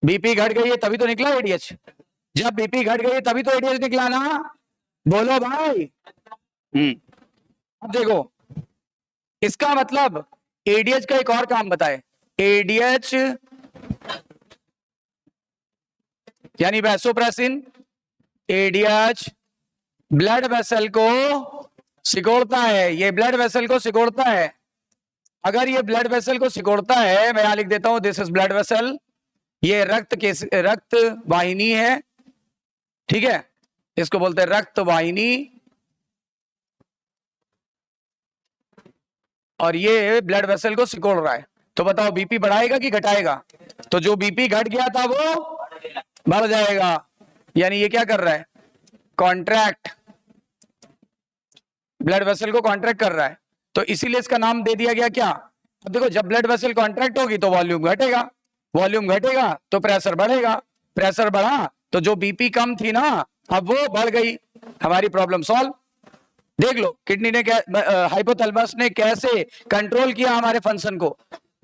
बीपी घट गई है तभी तो निकला एडीएच। जब बीपी घट गई तभी तो एडीएच निकला ना, बोलो भाई। अब देखो इसका मतलब एडीएच का एक और काम बताए। एडीएच यानी वैसोप्रेसिन, एडीएच ब्लड वेसल को सिकोड़ता है, ये ब्लड वेसल को सिकोड़ता है। अगर ये ब्लड वेसल को सिकोड़ता है, मैं यहां लिख देता हूं दिस इज ब्लड वेसल, ये रक्त वाहिनी है, ठीक है, इसको बोलते हैं रक्त वाहिनी। और ये ब्लड वेसल को सिकोड़ रहा है, तो बताओ बीपी बढ़ाएगा कि घटाएगा? तो जो बीपी घट गया था वो बढ़ जाएगा, यानी ये क्या कर रहा है? कॉन्ट्रैक्ट, ब्लड वेसल को कॉन्ट्रैक्ट कर रहा है, तो इसीलिए इसका नाम दे दिया गया क्या? अब देखो जब ब्लड वेसल कॉन्ट्रैक्ट होगी तो वॉल्यूम घटेगा, वॉल्यूम घटेगा तो प्रेशर बढ़ेगा, प्रेशर बढ़ा तो जो बीपी कम थी ना अब वो बढ़ गई, हमारी प्रॉब्लम सॉल्व। देख लो किडनी ने हाइपोथैलेमस ने कैसे कंट्रोल किया हमारे फंक्शन को।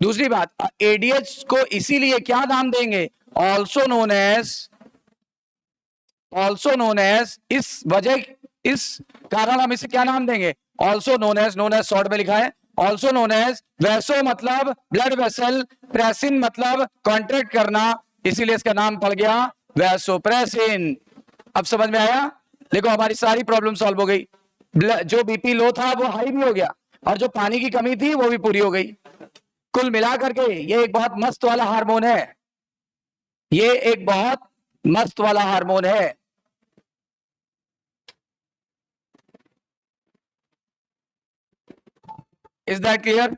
दूसरी बात, एडीएच को इसीलिए क्या नाम देंगे? ऑल्सो नोन एज, इस वजह, इस कारण हम इसे क्या नाम देंगे? ऑल्सो नोन एज शॉर्ट में लिखा है, ऑल्सो नोन एज। वैसो मतलब ब्लड वेसल, प्रेसिन मतलब कॉन्ट्रैक्ट करना, इसीलिए इसका नाम पड़ गया वैसोप्रेसिन। अब समझ में आया? देखो हमारी सारी प्रॉब्लम सॉल्व हो गई, जो बीपी लो था वो हाई भी हो गया, और जो पानी की कमी थी वो भी पूरी हो गई। कुल मिलाकर के ये एक बहुत मस्त वाला हार्मोन है, ये एक बहुत मस्त वाला हार्मोन है। Is that clear?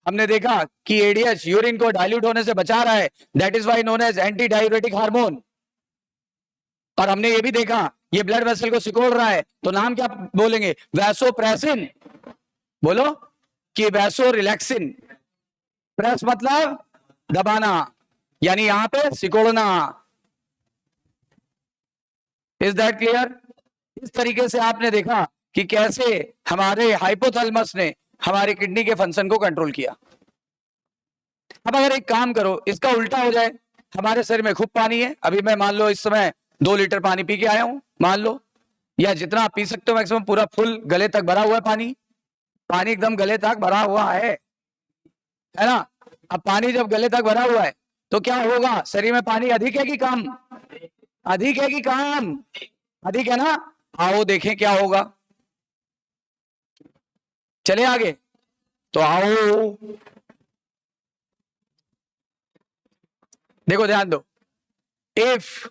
हमने देखा कि एडीएच यूरिन को डाइल्यूट होने से बचा रहा है, that is why known as anti diuretic hormone. और हमने ये भी देखा ये ब्लड वेसल को सिकोड़ रहा है, तो नाम क्या बोलेंगे? वैसोप्रेसिन। बोलो कि वैसो रिलैक्सिन। प्रेस मतलब दबाना, यानी यहां पे सिकोड़ना। Is that clear? इस तरीके से आपने देखा कि कैसे हमारे हाइपोथैलेमस ने हमारी किडनी के फंक्शन को कंट्रोल किया। अब अगर एक काम करो, इसका उल्टा हो जाए, हमारे शरीर में खूब पानी है, अभी मैं मान लो इस समय 2 लीटर पानी पी के आया हूं, मान लो, या जितना आप पी सकते हो मैक्सिमम, पूरा फुल गले तक भरा हुआ है पानी, पानी एकदम गले तक भरा हुआ है ना। अब पानी जब गले तक भरा हुआ है तो क्या होगा, शरीर में पानी अधिक है कि कम? अधिक है कि कम? अधिक है ना। आओ देखें क्या होगा, चले आगे। तो आओ देखो, ध्यान दो, इफ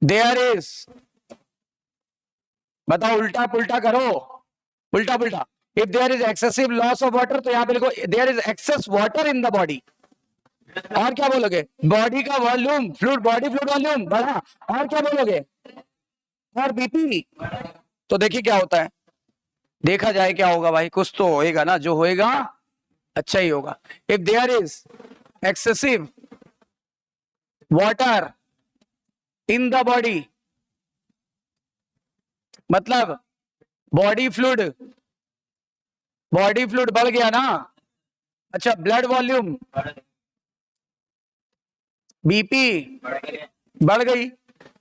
देयर इज, बताओ उल्टा पुल्टा करो, उल्टा पुल्टा, if there is excessive loss of water, तो यहां पे लिखो there is excess water in the body, और क्या बोलोगे, बॉडी का volume, fluid, body fluid volume बढ़ा, और क्या बोलोगे, और बीपी। तो देखिए क्या होता है, देखा जाए क्या होगा भाई, कुछ तो होएगा ना, जो होएगा अच्छा ही होगा। If there is excessive water in the body, मतलब बॉडी फ्लूइड बढ़ गया ना। अच्छा, ब्लड वॉल्यूम, बीपी बढ़ गई।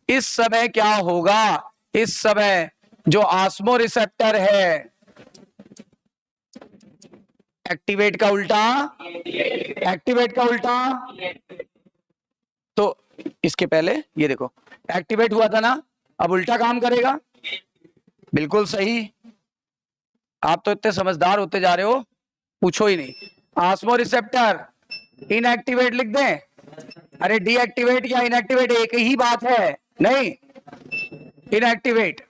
इस समय क्या होगा, इस समय जो ऑस्मो रिसेप्टर है, एक्टिवेट का उल्टा, एक्टिवेट का उल्टा, तो इसके पहले ये देखो एक्टिवेट हुआ था ना, अब उल्टा काम करेगा। बिल्कुल सही, आप तो इतने समझदार होते जा रहे हो, पूछो ही नहीं। ऑस्मो रिसेप्टर इनएक्टिवेट लिख दें, अरे डीएक्टिवेट या इनएक्टिवेट एक ही बात है, नहीं, इनएक्टिवेट,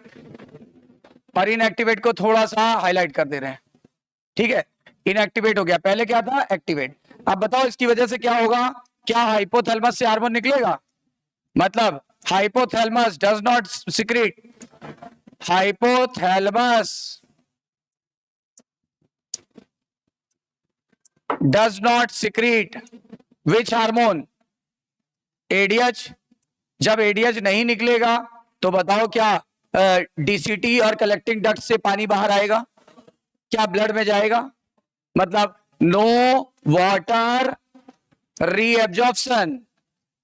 और इनएक्टिवेट को थोड़ा सा हाईलाइट कर दे रहे हैं, ठीक है। इनएक्टिवेट हो गया, पहले क्या था, एक्टिवेट। अब बताओ इसकी वजह से क्या होगा, क्या हाइपोथैलेमस से हार्मोन निकलेगा, मतलब hypothalamus does not secrete, hypothalamus does not secrete which hormone, ADH. जब एडीएच नहीं निकलेगा तो बताओ क्या डीसीटी और कलेक्टिंग डक्ट से पानी बाहर आएगा, क्या ब्लड में जाएगा, मतलब no water reabsorption,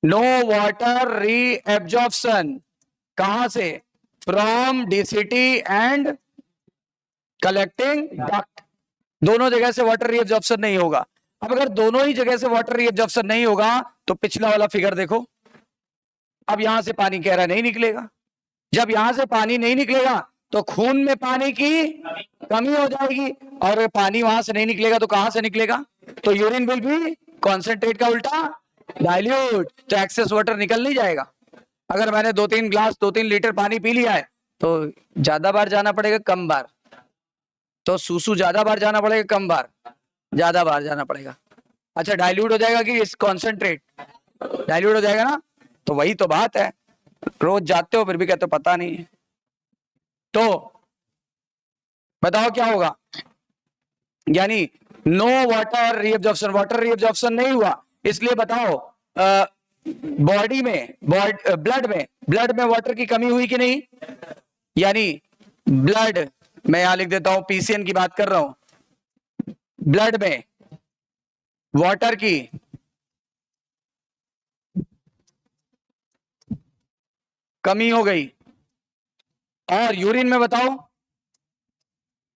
no water reabsorption, कहां से, from DCT and collecting duct, दोनों जगह से वाटर रीएब्जॉर्प्शन नहीं होगा। अब अगर दोनों ही जगह से वाटर रीएब्जॉर्प्शन नहीं होगा तो पिछला वाला फिगर देखो, अब यहां से पानी कह रहा नहीं निकलेगा, जब यहां से पानी नहीं निकलेगा तो खून में पानी की कमी हो जाएगी, और पानी वहां से नहीं निकलेगा तो कहां से निकलेगा, तो यूरिन विल बी कॉन्सेंट्रेट का उल्टा डाइल्यूट, तो एक्सेस वाटर निकल नहीं जाएगा। अगर मैंने 2-3 ग्लास 2-3 लीटर पानी पी लिया है तो ज्यादा बार जाना पड़ेगा कम बार, तो सूसू ज्यादा बार जाना पड़ेगा कम बार, ज्यादा बार जाना पड़ेगा। अच्छा, डाइल्यूट हो जाएगा कि कॉन्सेंट्रेट, डाइल्यूट हो जाएगा ना, तो वही तो बात है, रोज जाते हो फिर भी कहते हो पता नहीं है। तो बताओ क्या होगा, यानी no water reabsorption, water reabsorption नहीं हुआ, इसलिए बताओ बॉडी में, ब्लड में वाटर की कमी हुई कि नहीं, यानी ब्लड, मैं यहां लिख देता हूं, पीसीएन की बात कर रहा हूं, ब्लड में वाटर की कमी हो गई, और यूरिन में बताओ,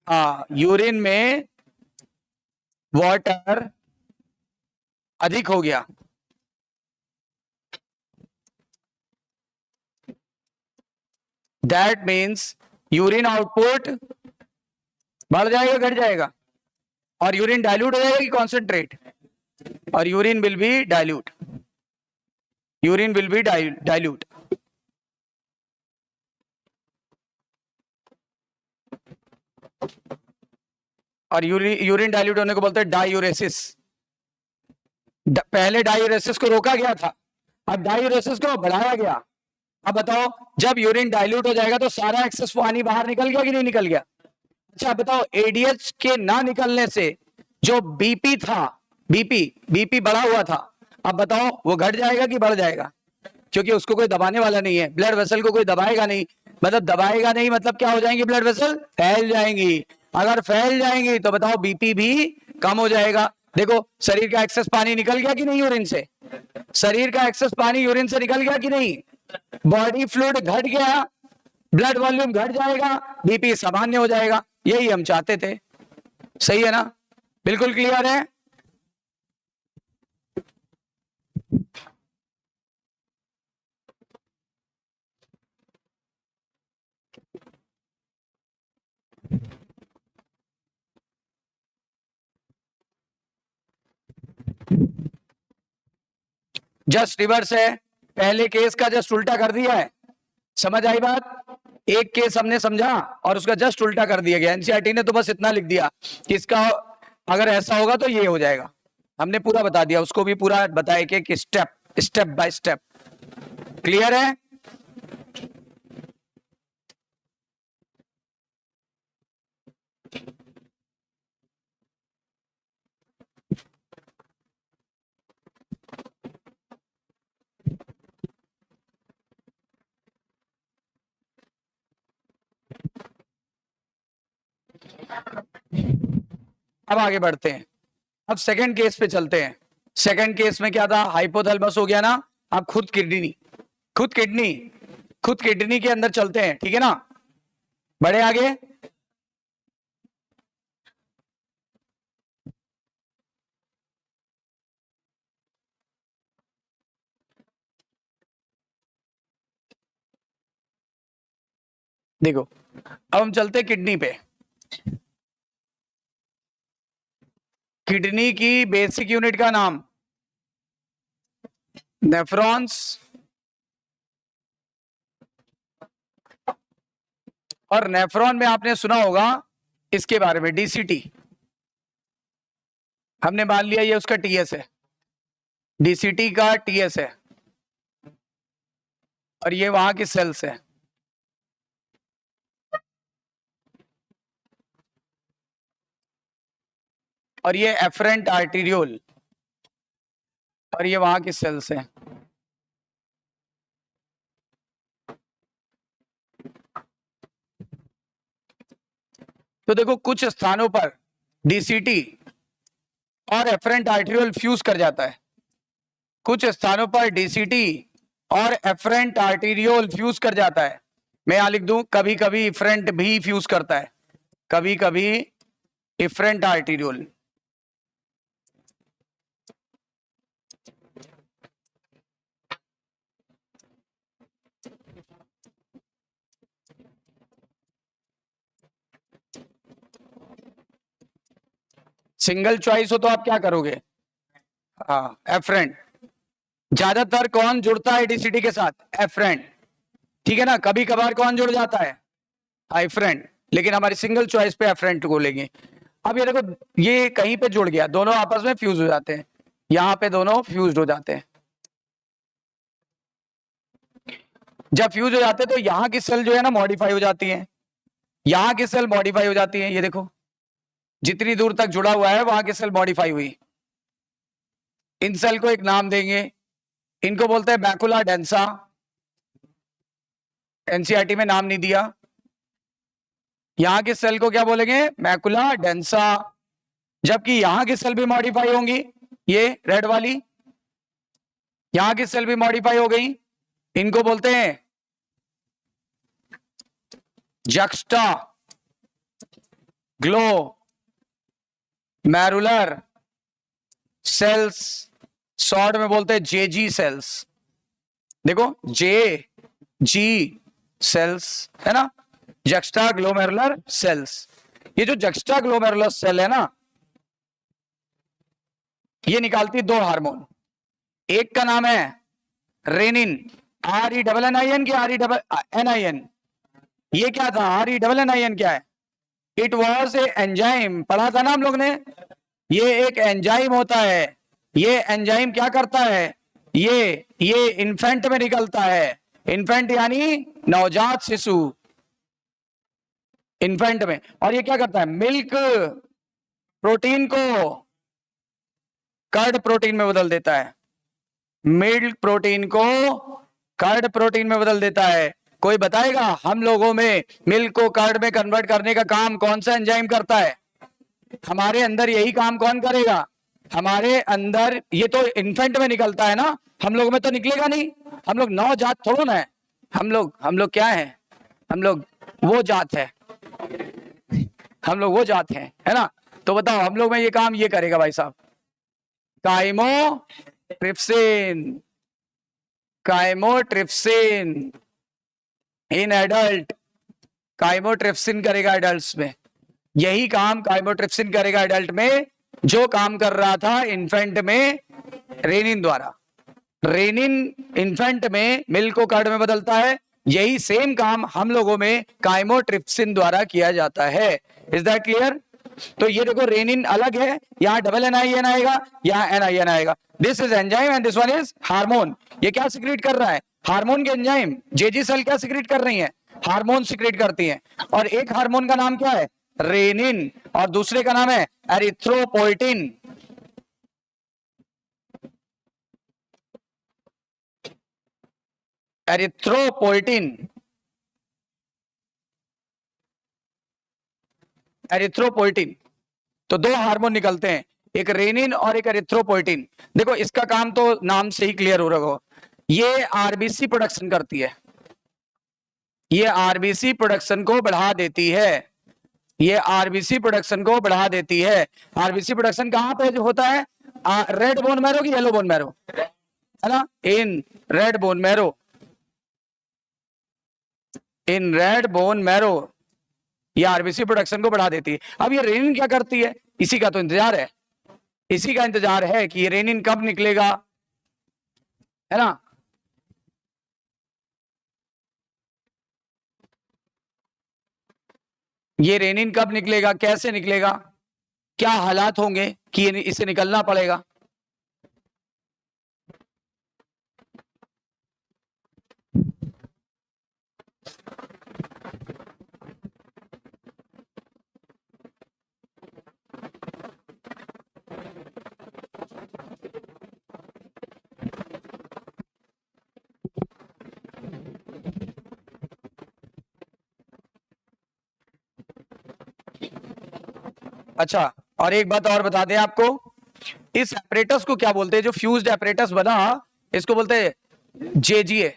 हाँ यूरिन में वाटर अधिक हो गया, दैट मीन्स यूरिन आउटपुट बढ़ जाएगा घट जाएगा, और यूरिन डाइल्यूट हो जाएगा कि कॉन्सेंट्रेट, और urine will be dilute, urine will be dilute. और यूरिन डाइल्यूट होने को बोलते हैं डायूरेसिस। पहले डायूरेसिस को रोका गया था, अब डायूरेसिस को बढ़ाया गया। अब बताओ, जब यूरिन डाइल्यूट हो जाएगा तो सारा एक्सेस पानी बाहर निकल गया कि नहीं निकल गया। अच्छा बताओ, एडीएच के ना निकलने से जो बीपी था, बीपी बढ़ा हुआ था, अब बताओ वो घट जाएगा कि बढ़ जाएगा, क्योंकि उसको कोई दबाने वाला नहीं है, ब्लड वेसल को कोई दबाएगा नहीं, मतलब दबाएगा नहीं, मतलब क्या हो जाएंगी ब्लड वेसल, फैल जाएंगी। अगर फैल जाएंगी तो बताओ बीपी भी कम हो जाएगा। देखो शरीर का एक्सेस पानी निकल गया कि नहीं यूरिन से, शरीर का एक्सेस पानी यूरिन से निकल गया कि नहीं, बॉडी फ्लूइड घट गया, ब्लड वॉल्यूम घट जाएगा, बीपी सामान्य हो जाएगा। यही हम चाहते थे, सही है ना, बिल्कुल क्लियर है। जस्ट रिवर्स है, पहले केस का जस्ट उल्टा कर दिया है, समझ आई बात। एक केस हमने समझा और उसका जस्ट उल्टा कर दिया गया। एनसीईआरटी ने तो बस इतना लिख दिया कि इसका अगर ऐसा होगा तो ये हो जाएगा, हमने पूरा बता दिया, उसको भी पूरा बताया कि step step by step. Clear है। अब आगे बढ़ते हैं, अब सेकंड केस पे चलते हैं। सेकंड केस में क्या था, हाइपोथैलेमस हो गया ना, अब खुद किडनी, खुद किडनी, खुद किडनी के अंदर चलते हैं, ठीक है ना, बढ़े आगे। देखो अब हम चलते किडनी पे। किडनी की बेसिक यूनिट का नाम नेफ्रॉन्स, और नेफ्रॉन में आपने सुना होगा इसके बारे में डीसीटी, हमने मान लिया ये उसका टीएस है, डीसीटी का टीएस है, और ये वहां की सेल्स है। और ये एफरेंट आर्टीरियोल, और ये वहां की सेल्स है। तो देखो कुछ स्थानों पर डीसीटी और एफरेंट आर्टीरियोल फ्यूज कर जाता है, कुछ स्थानों पर डीसीटी और एफरेंट आर्टीरियोल फ्यूज कर जाता है। मैं यहां लिख दूं, कभी कभी इफरेंट भी फ्यूज करता है, कभी कभी इफरेंट आर्टीरियोल। सिंगल चॉइस हो तो आप क्या करोगे, हाँ एफरेंट। ज्यादातर कौन जुड़ता है डीसीटी के साथ, एफरेंट, ठीक है ना, कभी कभार कौन जुड़ जाता है, एफरेंट, लेकिन हमारी सिंगल चॉइस पे एफरेंट को लेंगे। अब ये देखो ये कहीं पे जुड़ गया, दोनों आपस में फ्यूज हो जाते हैं, यहां पे दोनों फ्यूज हो जाते हैं। जब फ्यूज हो जाते हैं तो यहां की सेल जो है ना मॉडिफाई हो जाती है, यहां की सेल मॉडिफाई हो जाती है, ये देखो जितनी दूर तक जुड़ा हुआ है वहां की सेल मॉडिफाई हुई। इन सेल को एक नाम देंगे, इनको बोलते हैं मैकुला डेंसा, एनसीईआरटी में नाम नहीं दिया। यहां के सेल को क्या बोलेंगे, मैकुला डेंसा। जबकि यहां की सेल भी मॉडिफाई होंगी, ये रेड वाली, यहां की सेल भी मॉडिफाई हो गई, इनको बोलते हैं जक्स्टा ग्लो मैरुलर सेल्स, शॉर्ट में बोलते हैं जेजी सेल्स। देखो जे जी सेल्स है ना, जक्स्टा ग्लोमेरुलर सेल्स। ये जो जक्स्टा ग्लोमेरुलर सेल है ना, ये निकालती दो हार्मोन, एक का नाम है रेनिन, RENNIN की RENNIN। ये क्या था, RENNIN क्या है, इट वॉज ए एंजाइम, पढ़ा था ना हम लोग ने, ये एक एंजाइम होता है। ये एंजाइम क्या करता है, ये इन्फेंट में निकलता है, इन्फेंट यानी नवजात शिशु, इन्फेंट में। और ये क्या करता है, मिल्क प्रोटीन को कर्ड प्रोटीन में बदल देता है, मिल्क प्रोटीन को कर्ड प्रोटीन में बदल देता है। कोई बताएगा हम लोगों में मिल्क को कर्ड में कन्वर्ट करने का काम कौन सा एंजाइम करता है? हमारे अंदर यही काम कौन करेगा? हमारे अंदर ये तो इन्फेंट में निकलता है ना, हम लोग में तो निकलेगा नहीं। हम लोग नवजात थोड़ा ना है। हम लोग क्या है? हम लोग वो जात है, हम लोग वो जात है ना। तो बताओ हम लोग में ये काम ये करेगा भाई साहब, chymotrypsin. Chymotrypsin in adult, chymotrypsin करेगा एडल्ट्स में। यही काम काइमोट्रिप्सिन करेगा एडल्ट में जो काम कर रहा था इन्फेंट में रेनिन द्वारा। रेनिन इन्फेंट में मिल्क को कर्ड में बदलता है, यही सेम काम हम लोगों में काइमोट्रिप्सिन द्वारा किया जाता है। Is that clear? तो ये देखो रेनिन अलग है, यहाँ डबल NIN आएगा, यहाँ NIN आएगा। This is enzyme and this one is hormone. ये क्या सिक्रीट कर रहा है? हार्मोन के एंजाइम। जेजी सेल क्या सिक्रीट कर रही है? हार्मोन सिक्रीट करती है। और एक हार्मोन का नाम क्या है? रेनिन, और दूसरे का नाम है एरिथ्रोपोइटिन। Erythropoietin, erythropoietin. तो दो हार्मोन निकलते हैं, एक रेनिन और एक एरिथ्रोपोइटिन। देखो इसका काम तो नाम से ही क्लियर हो रहा हो, ये आरबीसी प्रोडक्शन करती है, ये आरबीसी प्रोडक्शन को बढ़ा देती है, ये आरबीसी प्रोडक्शन को बढ़ा देती है। आरबीसी प्रोडक्शन कहां पे जो होता है? रेड बोन मैरो की येलो बोन मैरो, है ना? In red bone marrow, in red bone marrow ये आरबीसी प्रोडक्शन को बढ़ा देती है। अब ये रेनिन क्या करती है? इसी का तो इंतजार है, इसी का इंतजार है कि ये रेनिन कब निकलेगा, है ना? ये रेनिन कब निकलेगा, कैसे निकलेगा, क्या हालात होंगे कि इसे निकलना पड़ेगा। अच्छा, और एक बात और बता दें आपको, इस एपरेटस को क्या बोलते हैं? जो फ्यूज्ड एपरेटस बना इसको बोलते हैं जेजीए।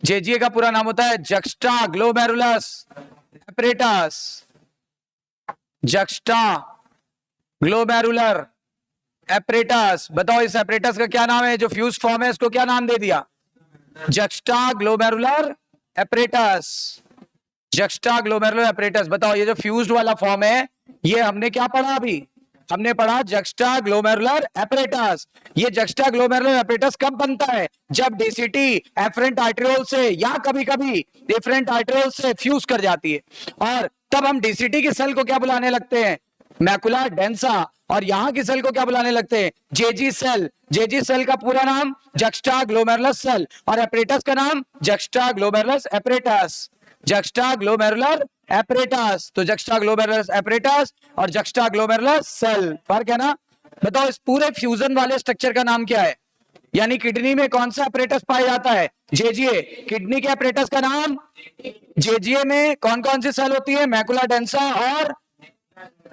जेजीए का पूरा नाम होता है juxta glomerulus apparatus, juxta glomerular apparatus. बताओ इस एपरेटस का क्या नाम है? जो फ्यूज फॉर्म है इसको क्या नाम दे दिया? Juxta glomerular apparatus, juxta glomerular apparatus. बताओ ये जो फ्यूज्ड वाला फॉर्म है ये हमने क्या पढ़ा अभी? हमने पढ़ा जक्स्टा ग्लोमेरुलर एपरेटस। ये जक्स्टा ग्लोमेरुलर एपरेटस कब बनता है? जब डीसीटी एफरेंट आर्टेरियोल से या कभी कभी डिफरेंट आर्टेरियोल से फ्यूज कर जाती है, और तब हम डीसीटी की सेल को क्या बुलाने लगते हैं? Macula densa. और यहां की सेल को क्या बुलाने लगते हैं? JG cell. जेजी सेल का पूरा नाम जक्स्टा ग्लोमेरुलस सेल, और एपरेटस का नाम juxta glomerulus apparatus, juxta glomerular apparatus. तो जक्स्टा ग्लोमेरुलस एपरेटस और जक्स्टा ग्लोमेरुलस सेल, फर्क है ना? बताओ इस पूरे फ्यूजन वाले स्ट्रक्चर का नाम क्या है? यानी किडनी में कौन सा एपरेटस पाया जाता है? जेजीए। किडनी के एपरेटस का नाम जेजीए में कौन कौन सी सेल होती है? मैकुला डेंसा और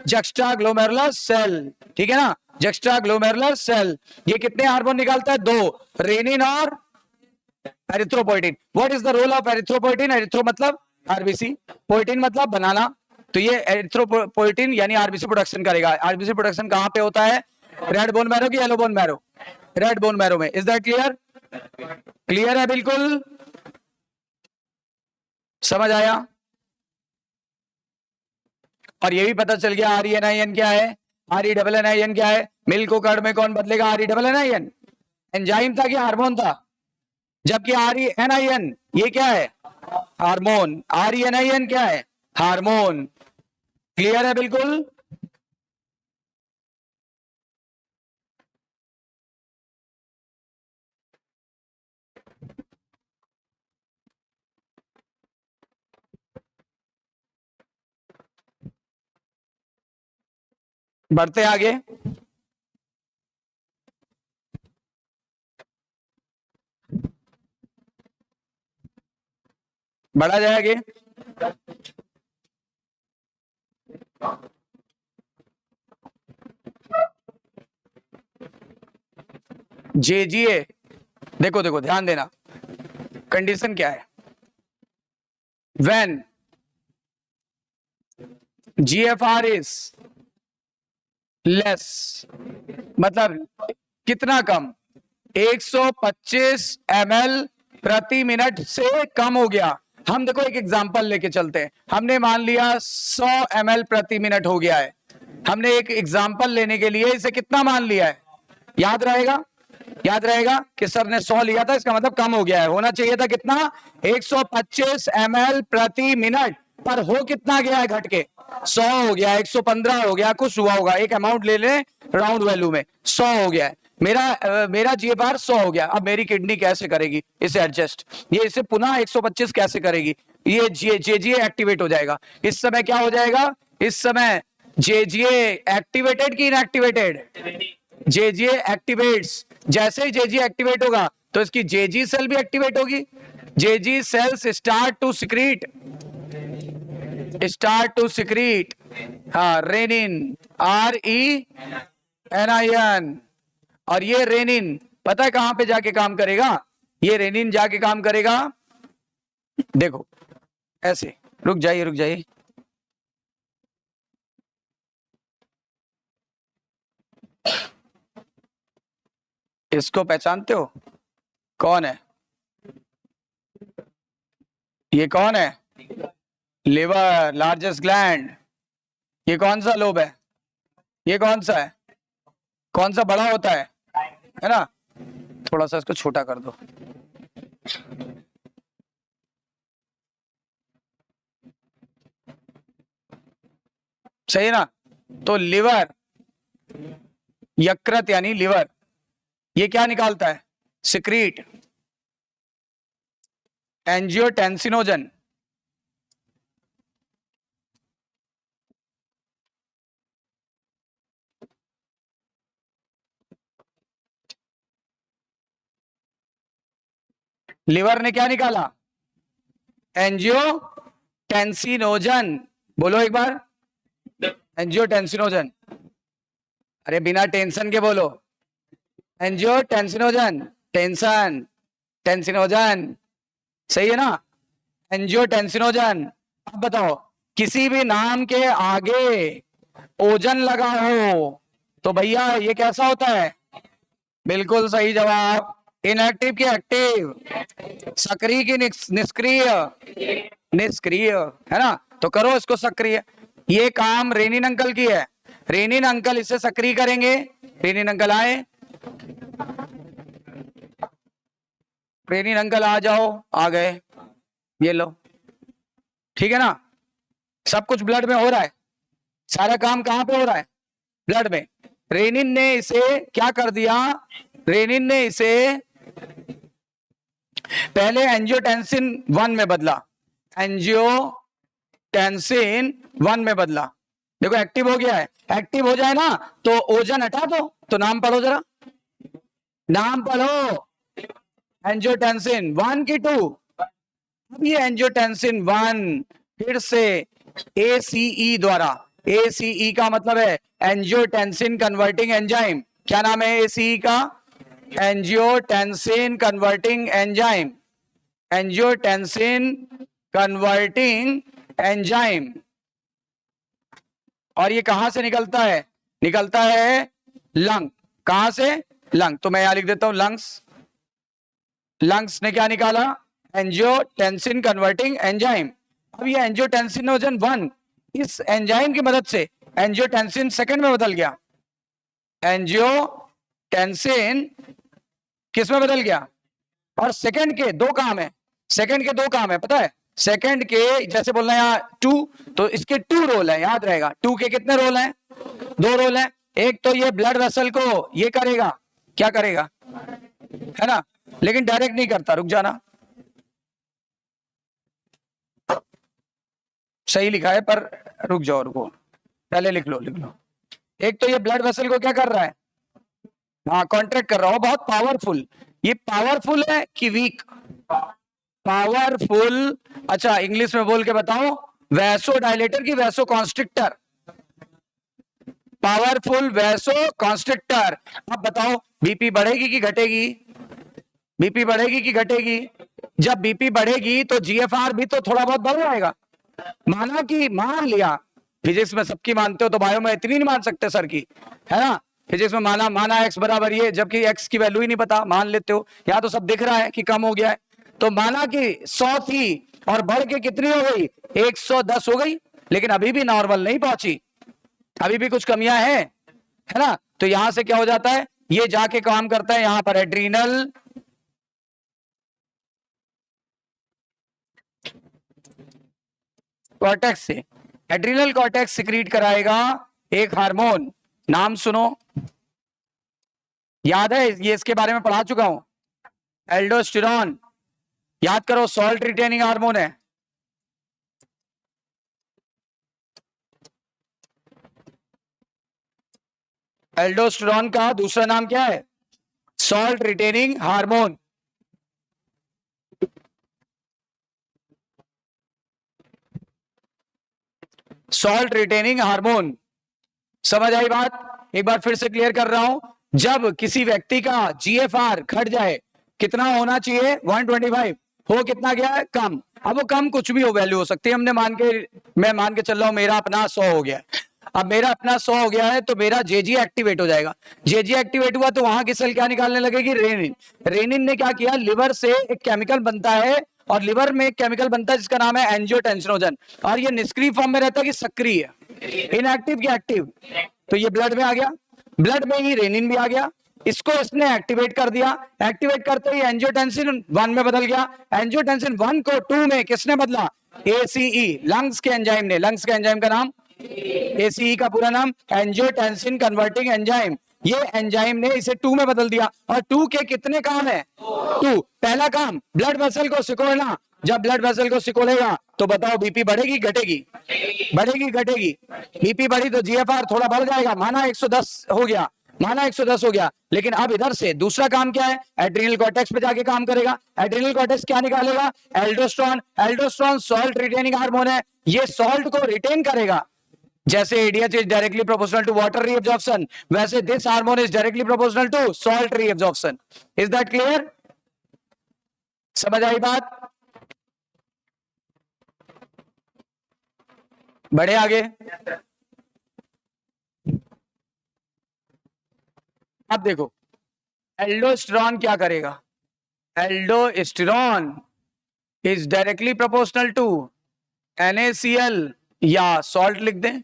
जक्स्टा ग्लोमेरुलस सेल, ठीक है ना? Juxta glomerulus cell. ये कितने हार्मोन निकालता है? दो, रेनिन और erythropoietin. What is the role of erythropoietin? Erythro मतलब आरबीसी, पोइटिन मतलब बनाना। तो ये एरिथ्रोपोइटिन यानी आरबीसी प्रोडक्शन करेगा। आरबीसी प्रोडक्शन कहां पे होता है? रेड बोन मैरो की yellow bone marrow? Red bone marrow में। Is that clear? क्लियर है बिल्कुल? समझ आया? और ये भी पता चल गया RENIN क्या है, RENNIN क्या है। मिल्क को कर्ड में कौन बदलेगा? RENNIN एंजाइम था कि हार्मोन था? जबकि RENIN ये क्या है? हार्मोन। RENIN क्या है? हार्मोन। क्लियर है बिल्कुल? बढ़ते आगे। बढ़ा जाएगा। जेजीए, देखो देखो ध्यान देना, कंडीशन क्या है, व्हेन जीएफआर इज लेस, मतलब कितना कम, 125 ml प्रति मिनट से कम हो गया। हम देखो एक एग्जांपल लेके चलते हैं, हमने मान लिया 100 ml प्रति मिनट हो गया है, हमने एक एग्जांपल लेने के लिए इसे कितना मान लिया है, याद रहेगा, याद रहेगा कि सर ने 100 लिया था, इसका मतलब कम हो गया है, होना चाहिए था कितना, 125 ml प्रति मिनट, पर हो कितना गया है घट के, 100 हो गया, 115 हो गया, कुछ हुआ होगा, एक अमाउंट ले ले राउंड वैल्यू में, 100 हो गया है, मेरा जीएफआर 100 हो गया। अब मेरी किडनी कैसे करेगी इसे एडजस्ट, ये इसे पुनः 125 कैसे करेगी, ये जेजीए एक्टिवेट हो जाएगा। इस समय क्या हो जाएगा, इस समय जेजीए एक्टिवेटेड की इनएक्टिवेटेड, जेजीए एक्टिवेट्स, जैसे ही जेजीए एक्टिवेट होगा तो इसकी जेजी सेल भी एक्टिवेट होगी, JG cells start to secrete हाँ रेनिन, RENIN, और ये रेनिन पता है कहां पे जाके काम करेगा, ये रेनिन जाके काम करेगा, देखो ऐसे, रुक जाइए, इसको पहचानते हो, कौन है ये, कौन है, लिवर, लार्जेस्ट ग्लैंड, ये कौन सा लोब है, ये कौन सा है, कौन सा बड़ा होता है ना, थोड़ा सा इसको छोटा कर दो, सही है ना, तो लिवर, यकृत यानी लिवर, ये क्या निकालता है, सिक्रीट एंजियोटेंसिनोजन, लिवर ने क्या निकाला, एंजियोटेंसिनोजन, बोलो एक बार, एंजियोटेंसिनोजन, अरे बिना टेंशन के बोलो, एंजियोटेंसिनोजन, टेंशन, टेंसिनोजन, सही है ना, एंजियोटेंसिनोजन। अब बताओ किसी भी नाम के आगे ओजन लगा हो तो भैया ये कैसा होता है, बिल्कुल सही जवाब, इनएक्टिव की एक्टिव, सक्रिय की निष्क्रिय, निष्क्रिय, है ना, तो करो इसको सक्रिय, ये काम रेनिन अंकल की है, रेनिन अंकल इसे सक्रिय करेंगे, रेनिन अंकल आए, रेनिन अंकल आ जाओ, आ गए, ये लो, ठीक है ना, सब कुछ ब्लड में हो रहा है, सारा काम कहां पे हो रहा है, ब्लड में, रेनिन ने इसे क्या कर दिया, रेनिन ने इसे पहले एंजियोटेंसिन 1 में बदला, एंजियोटेंसिन 1 में बदला, देखो एक्टिव हो गया है, एक्टिव हो जाए ना तो ओजन हटा दो, तो नाम पढ़ो जरा, नाम पढ़ो, एंजियोटेंसिन 1 की 2, अब ये एंजियोटेंसिन 1 फिर से ACE द्वारा, ACE का मतलब है एंजियोटेंसिन कन्वर्टिंग एंजाइम, क्या नाम है ACE का, angiotensin converting enzyme, angiotensin converting enzyme, और ये कहां से निकलता है, निकलता है लंग, कहां से, लंग, तो मैं यहां लिख देता हूं लंग्स, लंग्स ने क्या निकाला, एंजियोटेंसिन कन्वर्टिंग एंजाइम, अब ये एंजियोटेंसिनोजन 1 इस एंजाइम की मदद से एंजियोटेंसिन 2 में बदल गया, एंजियोटेंसिन किस में बदल गया, और सेकंड के दो काम है, सेकंड के दो काम है पता है, सेकंड के जैसे बोलना है यहाँ 2, तो इसके 2 रोल है, याद रहेगा, 2 के कितने रोल हैं, 2 रोल हैं, एक तो ये ब्लड वेसल को ये करेगा, क्या करेगा, है ना, लेकिन डायरेक्ट नहीं करता, रुक जाना, सही लिखा है पर रुक जाओ, रुको पहले लिख लो, एक तो ये ब्लड वेसल को क्या कर रहा है, हाँ कॉन्ट्रैक्ट कर रहा हो, बहुत पावरफुल, ये पावरफुल है कि वीक, पावरफुल, अच्छा इंग्लिश में बोल के बताओ, वैसो डायलेटर की vaso constrictor, powerful vaso constrictor. अब बताओ बीपी बढ़ेगी कि घटेगी, बीपी बढ़ेगी कि घटेगी? जब बीपी बढ़ेगी तो जीएफआर भी तो थोड़ा बहुत बढ़ जाएगा। माना कि मान लिया, फिजिक्स में सबकी मानते हो तो बायो में इतनी नहीं मान सकते सर की, है ना? फिजिक्स में माना माना एक्स बराबर ये, जबकि एक्स की वैल्यू ही नहीं पता, मान लेते हो। यहाँ तो सब दिख रहा है कि कम हो गया है, तो माना कि 100 थी और बढ़ के कितनी हो गई, 110 हो गई, लेकिन अभी भी नॉर्मल नहीं पहुंची, अभी भी कुछ कमियां हैं, है ना? तो यहां से क्या हो जाता है, ये जाके काम करता है यहां पर एड्रीनल कॉर्टेक्स से। एड्रिनल कॉर्टेक्स सिक्रीट कराएगा एक हार्मोन, नाम सुनो, याद है ये, इसके बारे में पढ़ा चुका हूं, एल्डोस्टेरॉन। याद करो, सॉल्ट रिटेनिंग हार्मोन है। एल्डोस्टेरॉन का दूसरा नाम क्या है? Salt retaining hormone. Salt retaining hormone, समझ आई बात? एक बार फिर से क्लियर कर रहा हूं, जब किसी व्यक्ति का जीएफआर घट जाए, कितना होना चाहिए, 125, हो कितना गया है, कम। अब वो कम कुछ भी हो, वैल्यू हो सकती है, मैं मान के चल रहा हूं मेरा अपना 100 हो गया है। अब मेरा अपना 100 हो गया है तो मेरा जेजी एक्टिवेट हो जाएगा। जेजी एक्टिवेट हुआ तो वहां की सेल क्या निकालने लगेगी, रेनिन। रेनिन ने क्या किया, लिवर से एक केमिकल बनता है, और लिवर में एक केमिकल बनता है जिसका नाम है एंजियोटेंसिनोजन, और ये निष्क्रिय फॉर्म में रहता है कि सक्रिय, इनएक्टिव की एक्टिव। तो ये ब्लड में आ गया, ब्लड में ही रेनिन भी आ गया, इसको इसने एक्टिवेट कर दिया, एक्टिवेट करते ही एंजियोटेंसिन 1 में बदल गया, एंजियोटेंसिन 1 को 2 में किसने बदला, एसीई, लंग्स के एंजाइम ने। लंग्स के एंजाइम का नाम एसीई, का पूरा नाम एंजियोटेंसिन कन्वर्टिंग एंजाइम। ये एंजाइम ने इसे 2 में बदल दिया, और 2 के कितने काम है, 2। पहला काम ब्लड वेसल को सिकोड़ना, जब ब्लड वेसल को सिकोड़ेगा तो बताओ बीपी बढ़ेगी घटेगी, बढ़ेगी घटेगी? बीपी बढ़ी तो जीएफआर थोड़ा बढ़ जाएगा, माना 110 हो गया, माना 110 हो गया, लेकिन अब इधर से दूसरा काम क्या है, एड्रिनल कॉर्टेक्स पे जाके काम करेगा। एड्रिनल कॉर्टेक्स क्या निकालेगा, aldosterone. Aldosterone salt retaining hormone है, ये सॉल्ट को रिटेन करेगा। जैसे ADH is directly proportional to water reabsorption, वैसे this hormone is directly proportional to salt reabsorption. Is that clear? समझ आई बात? बढ़े आगे। अब देखो एल्डोस्टेरॉन क्या करेगा, aldosterone is directly proportional to NaCl, या सॉल्ट लिख दें,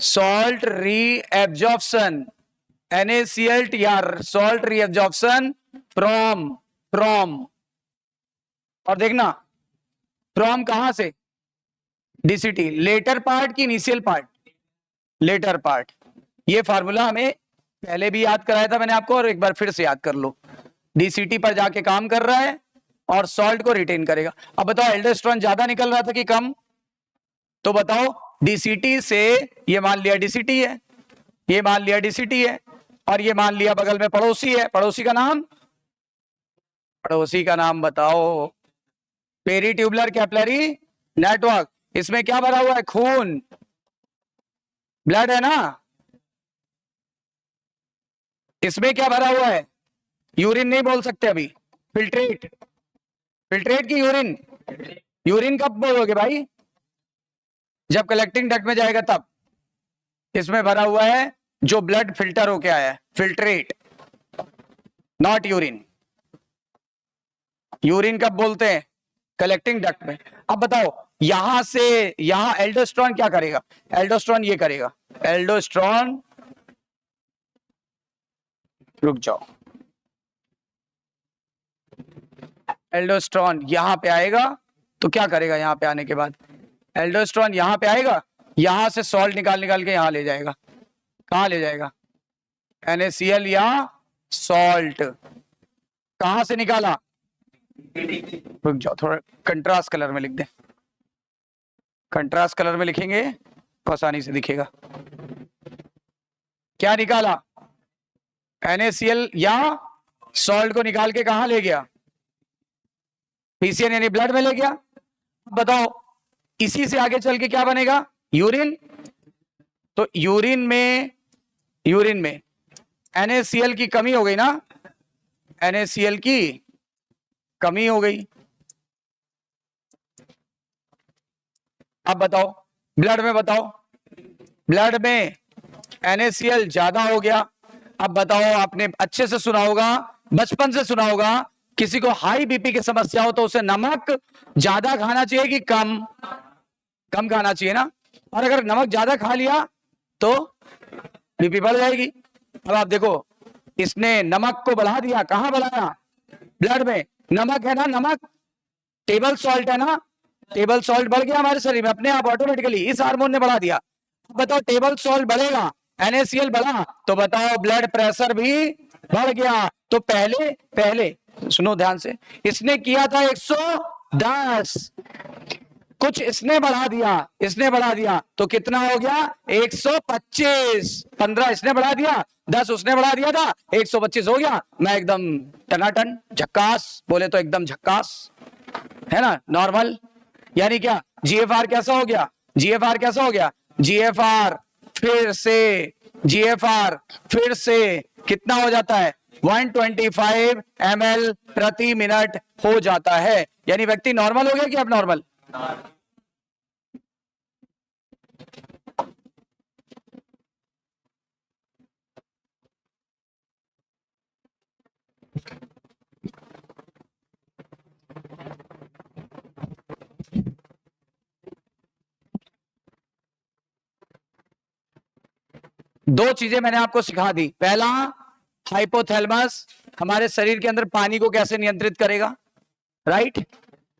सॉल्ट रीएब्जॉर्प्शन, NaCl या सॉल्ट रीएब्जॉर्प्शन फ्रॉम फ्रॉम, और देखना फ्रॉम कहां से, डीसीटी, लेटर पार्ट की इनिशियल पार्ट, लेटर पार्ट। ये फार्मूला हमें पहले भी याद कराया था मैंने आपको, और एक बार फिर से याद कर लो। डीसीटी पर जाके काम कर रहा है और सॉल्ट को रिटेन करेगा। अब बताओ एल्डोस्टेरॉन ज्यादा निकल रहा था कि कम, तो बताओ डीसीटी से, ये मान लिया डीसीटी है, ये मान लिया डीसीटी है, और ये मान लिया बगल में पड़ोसी है, पड़ोसी का नाम, पड़ोसी का नाम बताओ, पेरीट्यूबुलर कैपिलरी नेटवर्क। इसमें क्या भरा हुआ है, खून, ब्लड है ना, इसमें क्या भरा हुआ है, यूरिन नहीं बोल सकते अभी, फिल्ट्रेट, फिल्ट्रेट की यूरिन। यूरिन कब बोलोगे भाई, जब कलेक्टिंग डक्ट में जाएगा तब। इसमें भरा हुआ है जो ब्लड फिल्टर होके आया है, फिल्ट्रेट, नॉट यूरिन। यूरिन कब बोलते हैं, कलेक्टिंग डक्ट में। अब बताओ यहां से यहां एल्डोस्टेरॉन क्या करेगा, एल्डोस्टेरॉन ये करेगा, एल्डोस्टेरॉन, रुक जाओ, एल्डोस्टेरॉन यहां पे आएगा तो क्या करेगा, यहां पे आने के बाद एल्डोस्टेरॉन यहां पे आएगा, यहां से सॉल्ट निकाल निकाल के यहां ले जाएगा, कहां ले जाएगा, NaCl या सॉल्ट, कहां से निकाला, रुक जाओ थोड़ा कंट्रास्ट कलर में लिख दे, कंट्रास्ट कलर में लिखेंगे तो आसानी से दिखेगा। क्या निकाला, NaCl या सॉल्ट को निकाल के कहां ले गया, पीसीएन यानी ब्लड में ले गया। बताओ इसी से आगे चल के क्या बनेगा, यूरिन। तो यूरिन में NaCl की कमी हो गई ना, NaCl की कमी हो गई। अब बताओ ब्लड में, बताओ ब्लड में NaCl ज्यादा हो गया। अब बताओ, आपने अच्छे से सुना होगा, बचपन से सुना होगा, किसी को हाई बीपी की समस्या हो तो उसे नमक ज्यादा खाना चाहिए कि कम, कम खाना चाहिए ना। और अगर नमक ज्यादा खा लिया तो बीपी बढ़ जाएगी। अब आप देखो, इसने नमक को बढ़ा दिया, कहां बढ़ाया, ब्लड में। नमक है ना, नमक टेबल सॉल्ट है ना, टेबल सॉल्ट बढ़ गया हमारे शरीर में अपने आप ऑटोमेटिकली, इस हार्मोन ने बढ़ा दिया। बताओ टेबल सॉल्ट बढ़ेगा, NaCl बढ़ा, तो बताओ ब्लड प्रेशर भी बढ़ गया। तो पहले पहले सुनो ध्यान से, इसने किया था 110, कुछ इसने बढ़ा दिया, इसने बढ़ा दिया, तो कितना हो गया 125। 15 इसने बढ़ा दिया, 10 उसने बढ़ा दिया था, 125 हो गया। मैं एकदम टनाटन झक्कास, बोले तो एकदम झक्कास, है ना, नॉर्मल। यानी क्या, GFR कैसा हो गया, GFR कैसा हो गया, GFR फिर से, GFR फिर से कितना हो जाता है, 125 ml प्रति मिनट हो जाता है। यानी व्यक्ति नॉर्मल हो गया कि अब नॉर्मल। दो चीजें मैंने आपको सिखा दी। पहला, हाइपोथैलेमस हमारे शरीर के अंदर पानी को कैसे नियंत्रित करेगा, राइट।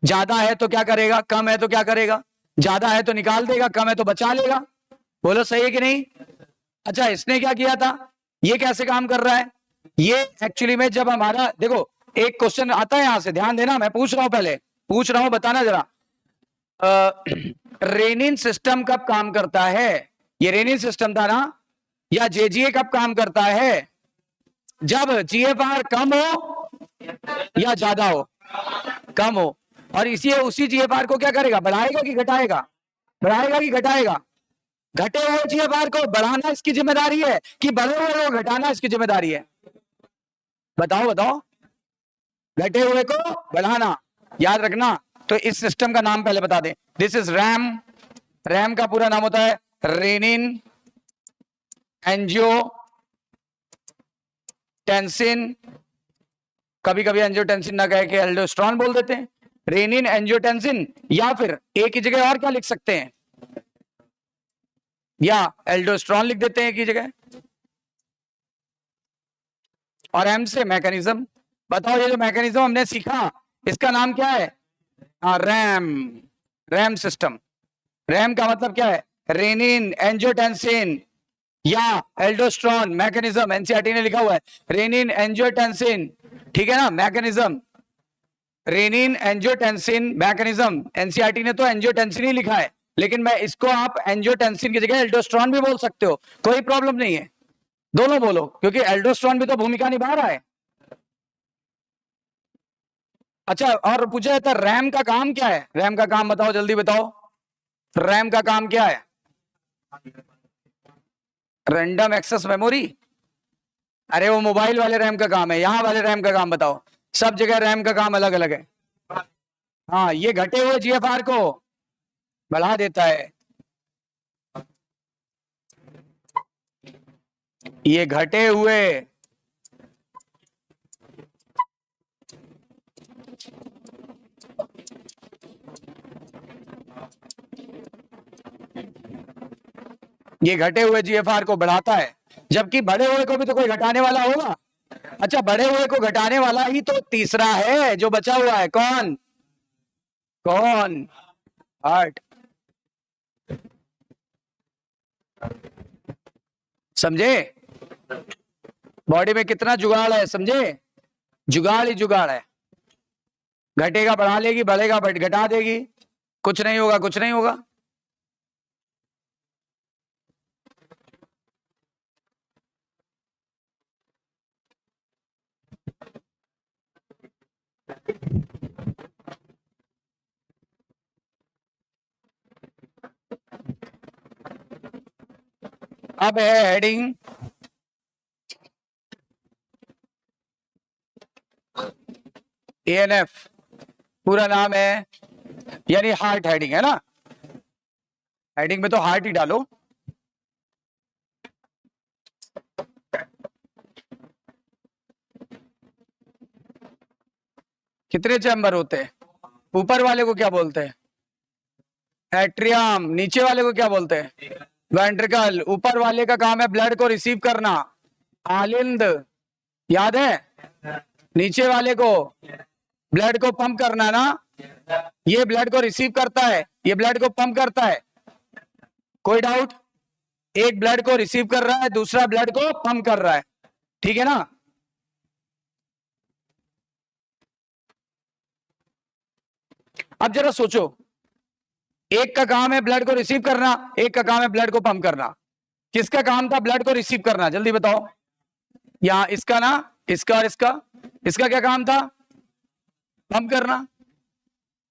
ज्यादा है तो क्या करेगा, कम है तो क्या करेगा, ज्यादा है तो निकाल देगा, कम है तो बचा लेगा। बोलो सही है कि नहीं। अच्छा, इसने क्या किया था, ये कैसे काम कर रहा है, ये एक्चुअली में जब हमारा, देखो एक क्वेश्चन आता है यहां से, ध्यान देना, मैं पूछ रहा हूं, पहले पूछ रहा हूं, बताना जरा। रेनिन सिस्टम कब काम करता है, ये रेनिन सिस्टम था ना, या JGA कब काम करता है, जब GFR कम हो या ज्यादा हो, कम हो। और इसी उसी GFR को क्या करेगा, बढ़ाएगा कि घटाएगा, बढ़ाएगा कि घटाएगा। घटे हुए GFR को बढ़ाना इसकी जिम्मेदारी है कि बढ़े हुए को घटाना इसकी जिम्मेदारी है, बताओ बताओ। घटे हुए को बढ़ाना, याद रखना। तो इस सिस्टम का नाम पहले बता दें, दिस इज रैम। रैम का पूरा नाम होता है रेनिन एंजियोटेंसिन, कभी कभी एंजियोटेंसिन ना कह के एल्डोस्टेरोन बोल देते हैं, रेनिन एंजियोटेंसिन, या फिर एक ही जगह और क्या लिख सकते हैं, या एल्डोस्टेरोन लिख देते हैं एक ही जगह। और एम से मैकेनिज्म, बताओ ये जो मैकेनिज्म हमने सीखा इसका नाम क्या है, रैम, रैम सिस्टम। रैम का मतलब क्या है, रेनिन एंजियोटेंसिन या एल्डोस्टेरोन मैकेनिज्म, एनसीईआरटी ने लिखा हुआ है रेनिन एंजियोटेंसिन, ठीक है ना, mechanism renin angiotensin mechanism. NCERT ने तो एंजियोटेंसिन ही लिखा है, लेकिन मैं इसको आप एंजियोटेंसिन की जगह एल्डोस्टेरोन भी बोल सकते हो, कोई प्रॉब्लम नहीं है, दोनों बोलो, क्योंकि एल्डोस्टेरोन भी तो भूमिका निभा रहा है। अच्छा, और पूछा जाता है रैम का काम क्या है, रैम का काम बताओ, जल्दी बताओ, रैम का काम क्या है, रैंडम एक्सेस मेमोरी। अरे वो मोबाइल वाले रैम का काम है, यहां वाले रैम का काम बताओ, सब जगह रैम का काम अलग अलग है। हाँ, ये घटे हुए GFR को बढ़ा देता है, ये घटे हुए ये घटे हुए GFR को बढ़ाता है, जबकि बढ़े हुए को भी तो कोई घटाने वाला होगा। अच्छा, बढ़े हुए को घटाने वाला ही तो तीसरा है जो बचा हुआ है, कौन, कौन, हार्ट। समझे, बॉडी में कितना जुगाड़ है, समझे, जुगाड़ ही जुगाड़ है। घटेगा बढ़ा लेगी, बढ़ेगा घटा देगी, कुछ नहीं होगा, कुछ नहीं होगा। अब है हेडिंग ANF, पूरा नाम है यानी हार्ट हेडिंग है ना, हेडिंग में तो हार्ट ही डालो। कितने चैम्बर होते हैं? ऊपर वाले को क्या बोलते हैं? एट्रियम। नीचे वाले को क्या बोलते हैं? वेंट्रिकल। ऊपर वाले का काम है ब्लड को रिसीव करना, आलिंद, याद है? नीचे वाले को ब्लड को पंप करना ना, ये ब्लड को रिसीव करता है, ये ब्लड को पंप करता है। कोई डाउट? एक ब्लड को रिसीव कर रहा है, दूसरा ब्लड को पंप कर रहा है, ठीक है ना? अब जरा सोचो, एक का काम है ब्लड को रिसीव करना, एक का काम है ब्लड को पंप करना। किसका काम था ब्लड को रिसीव करना? जल्दी बताओ। यहां इसका ना, इसका और इसका क्या काम था? पंप करना,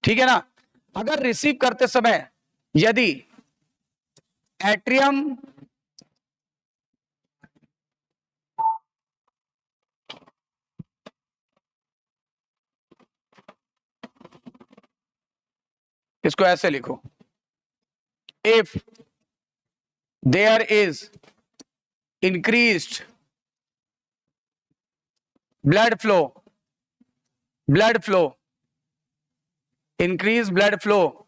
ठीक है ना? अगर रिसीव करते समय यदि एट्रियम इसको ऐसे लिखो, if there is increased blood flow, increase blood flow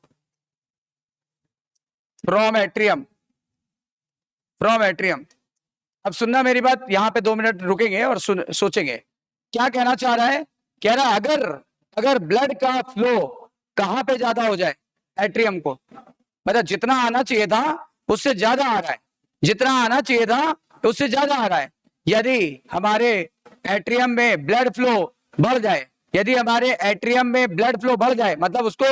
from atrium, अब सुनना मेरी बात, यहां पे 2 मिनट रुकेंगे और सोचेंगे क्या कहना चाह रहा है। कह रहा अगर ब्लड का फ्लो कहां पे ज्यादा हो जाए? एट्रियम को, मतलब जितना आना चाहिए था उससे ज्यादा आ रहा है, जितना आना चाहिए था उससे ज्यादा आ रहा है। यदि हमारे एट्रियम में ब्लड फ्लो बढ़ जाए, यदि हमारे एट्रियम में ब्लड फ्लो बढ़ जाए, मतलब उसको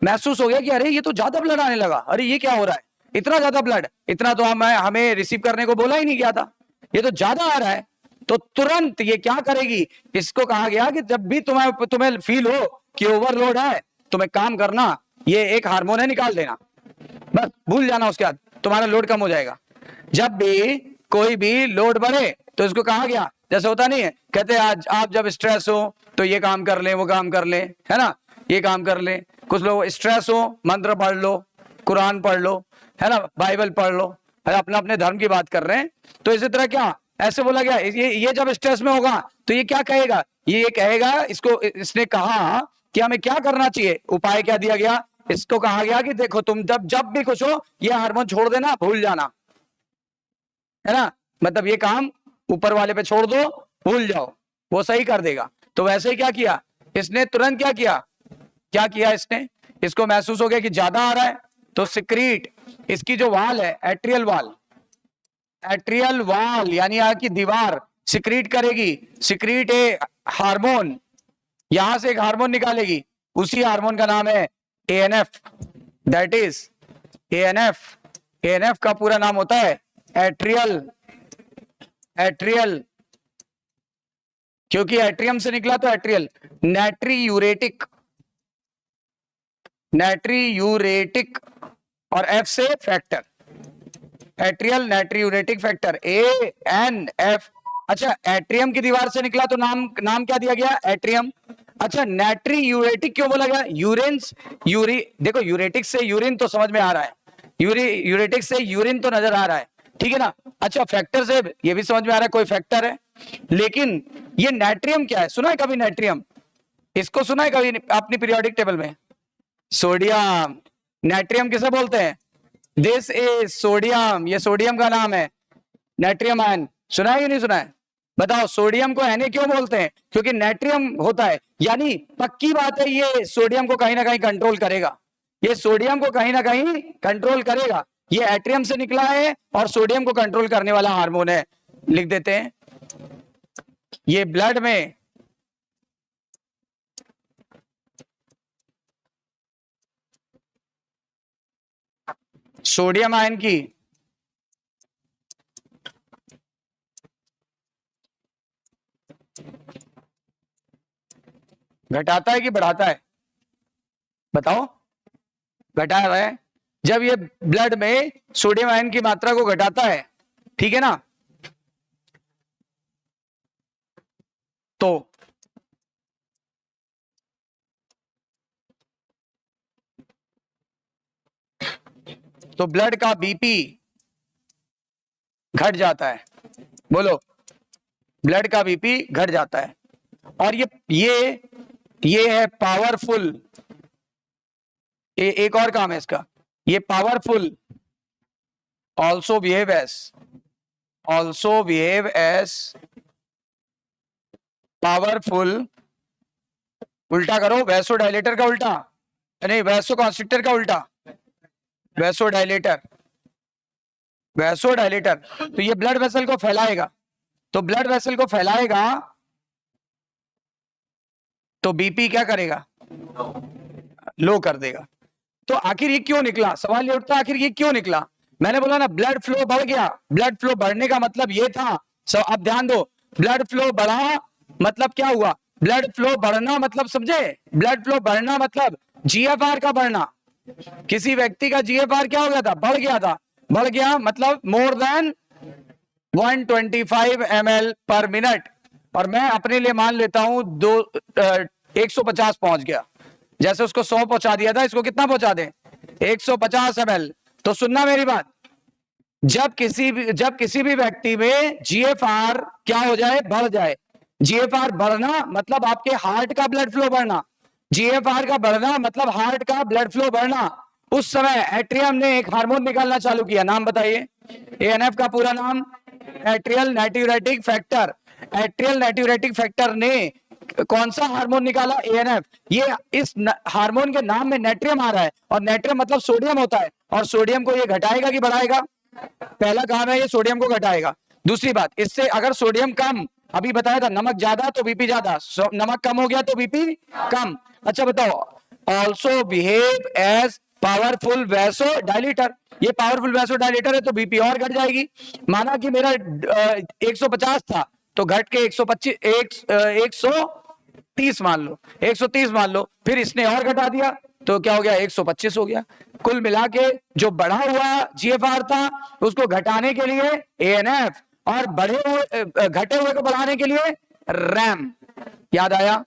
महसूस हो गया कि अरे ये तो ज्यादा ब्लड आने लगा, अरे ये क्या हो रहा है, इतना ज्यादा ब्लड, इतना तो हमें रिसीव करने को बोला ही नहीं गया था, ये तो ज्यादा आ रहा है, तो तुरंत ये क्या करेगी? इसको कहा गया कि जब भी तुम्हें फील हो कि ओवरलोड है, तुम्हें काम करना, ये एक हार्मोन है, निकाल देना, बस भूल जाना, उसके बाद तुम्हारा लोड कम हो जाएगा। जब भी कोई भी लोड बढ़े तो इसको कहा गया, जैसे होता नहीं है, कहते हैं आज आप जब स्ट्रेस हो तो ये काम कर ले, वो काम कर ले, है ना, ये काम कर ले। कुछ लोग स्ट्रेस हो मंत्र पढ़ लो, कुरान पढ़ लो, है ना, बाइबल पढ़ लो, अपना अपने धर्म की बात कर रहे हैं। तो इसी तरह क्या ऐसे बोला गया, ये जब स्ट्रेस में होगा तो ये क्या कहेगा? ये कहेगा, इसको इसने कहा कि हमें क्या करना चाहिए, उपाय क्या दिया गया? इसको कहा गया कि देखो तुम जब भी कुछ हो ये हार्मोन छोड़ देना, भूल जाना, है ना, मतलब ये काम ऊपर वाले पे छोड़ दो, भूल जाओ, वो सही कर देगा। तो वैसे ही क्या किया इसने, तुरंत क्या किया इसने, इसको महसूस हो गया कि ज्यादा आ रहा है, तो सिक्रीट, इसकी जो वाल है एट्रियल वाल यानी यहाँ की दीवार सिक्रीट करेगी, सिक्रीट ए हार्मोन, यहां से एक हार्मोन निकालेगी, उसी हार्मोन का नाम है ANF, दैट इज ANF का पूरा नाम होता है एट्रियल, क्योंकि एट्रियम से निकला तो एट्रियल, नाइट्रीयूरेटिक और F से फैक्टर, एट्रियल नाइट्रीयूरेटिक फैक्टर ANF। अच्छा, एट्रियम की दीवार से निकला तो नाम क्या दिया गया? एट्रियम। अच्छा, नाइट्रीयूरेटिक क्यों बोला गया? देखो यूरेटिक से यूरिन तो समझ में आ रहा है, यूरेटिक से यूरिन तो नजर आ रहा है, ठीक है ना। अच्छा, फैक्टर से ये भी समझ में आ रहा है कोई फैक्टर है, लेकिन ये नाइट्रियम क्या है? सुना है कभी नाइट्रियम? इसको सुना है कभी अपनी पीरियोडिक टेबल में? सोडियम। नाइट्रियम किसे बोलते हैं? दिस इज सोडियम, ये सोडियम का नाम है, नाइट्रियम आयन। सुना है कि नहीं सुना है? बताओ, सोडियम को Na क्यों बोलते हैं? क्योंकि नाइट्रियम होता है, यानी पक्की बात है ये सोडियम को कहीं ना कहीं कंट्रोल करेगा, ये सोडियम को कहीं ना कहीं कंट्रोल करेगा, ये एट्रियम से निकला है और सोडियम को कंट्रोल करने वाला हार्मोन है। लिख देते हैं, ये ब्लड में सोडियम आयन की घटाता है कि बढ़ाता है? बताओ, घटाया है। जब ये ब्लड में सोडियम आयन की मात्रा को घटाता है ठीक है ना। तो ब्लड का बीपी घट जाता है, बोलो, ब्लड का बीपी घट जाता है। और ये है पावरफुल, एक और काम है इसका, ये powerful also behave S powerful, उल्टा करो, वैसोडाइलेटर का उल्टा, नहीं वैसोकॉन्स्ट्रिक्टर का उल्टा, वैसोडाइलेटर, तो ये ब्लड वेसल को फैलाएगा, तो ब्लड वेसल को फैलाएगा तो बीपी क्या करेगा, लो कर देगा। तो आखिर ये क्यों निकला, सवाल ये उठता आखिर ये क्यों निकला। मैंने बोला ना ब्लड फ्लो बढ़ गया, ब्लड फ्लो बढ़ने का मतलब ये था, अब ध्यान दो, ब्लड फ्लो बढ़ा मतलब क्या हुआ, ब्लड फ्लो बढ़ना मतलब समझे, ब्लड फ्लो बढ़ना मतलब जीएफआर का बढ़ना, किसी व्यक्ति का जीएफआर क्या हो गया था, बढ़ गया था, बढ़ गया मतलब मोर देन 125 ml पर मिनट, और मैं अपने लिए मान लेता हूं 150 पहुंच गया, जैसे उसको 100 पहुंचा दिया था, इसको कितना पहुंचा दें, 150 ml। तो सुनना मेरी बात, जब किसी भी व्यक्ति में जीएफआर क्या हो जाए, बढ़ जाए, जीएफआर बढ़ना मतलब आपके हार्ट का ब्लड फ्लो बढ़ना, जीएफआर का बढ़ना मतलब हार्ट का ब्लड फ्लो बढ़ना, उस समय एट्रियम ने एक हार्मोन निकालना चालू किया, नाम बताइए, एएनएफ का पूरा नाम एट्रियल नाइट्यूरेटिक फैक्टर। एट्रियल नाइट्यूरेटिक फैक्टर ने कौन सा हार्मोन निकाला, एएनएफ। ये इस हार्मोन के नाम में नाइट्रियम आ रहा है, और नाइट्रियम मतलब सोडियम होता है, और सोडियम को ये घटाएगा कि बढ़ाएगा, पहला काम है ये सोडियम को घटाएगा। दूसरी बात, इससे अगर सोडियम कम, अभी बताया था नमक ज्यादा तो बीपी ज्यादा, नमक कम हो गया तो बीपी कम। अच्छा बताओ, also behave as powerful vasodilator, ये पावरफुल वैसोडाइलेटर है तो बीपी और घट जाएगी। माना कि मेरा 150 था तो घट के 130 मान लो, 130 मान लो, फिर इसने और घटा दिया तो क्या हो गया, 125 हो गया। कुल मिला के जो बढ़ा हुआ जीएफआर था उसको घटाने के लिए एएनएफ, और बढ़े हुए घटे हुए को बढ़ाने के लिए रैम। याद आया,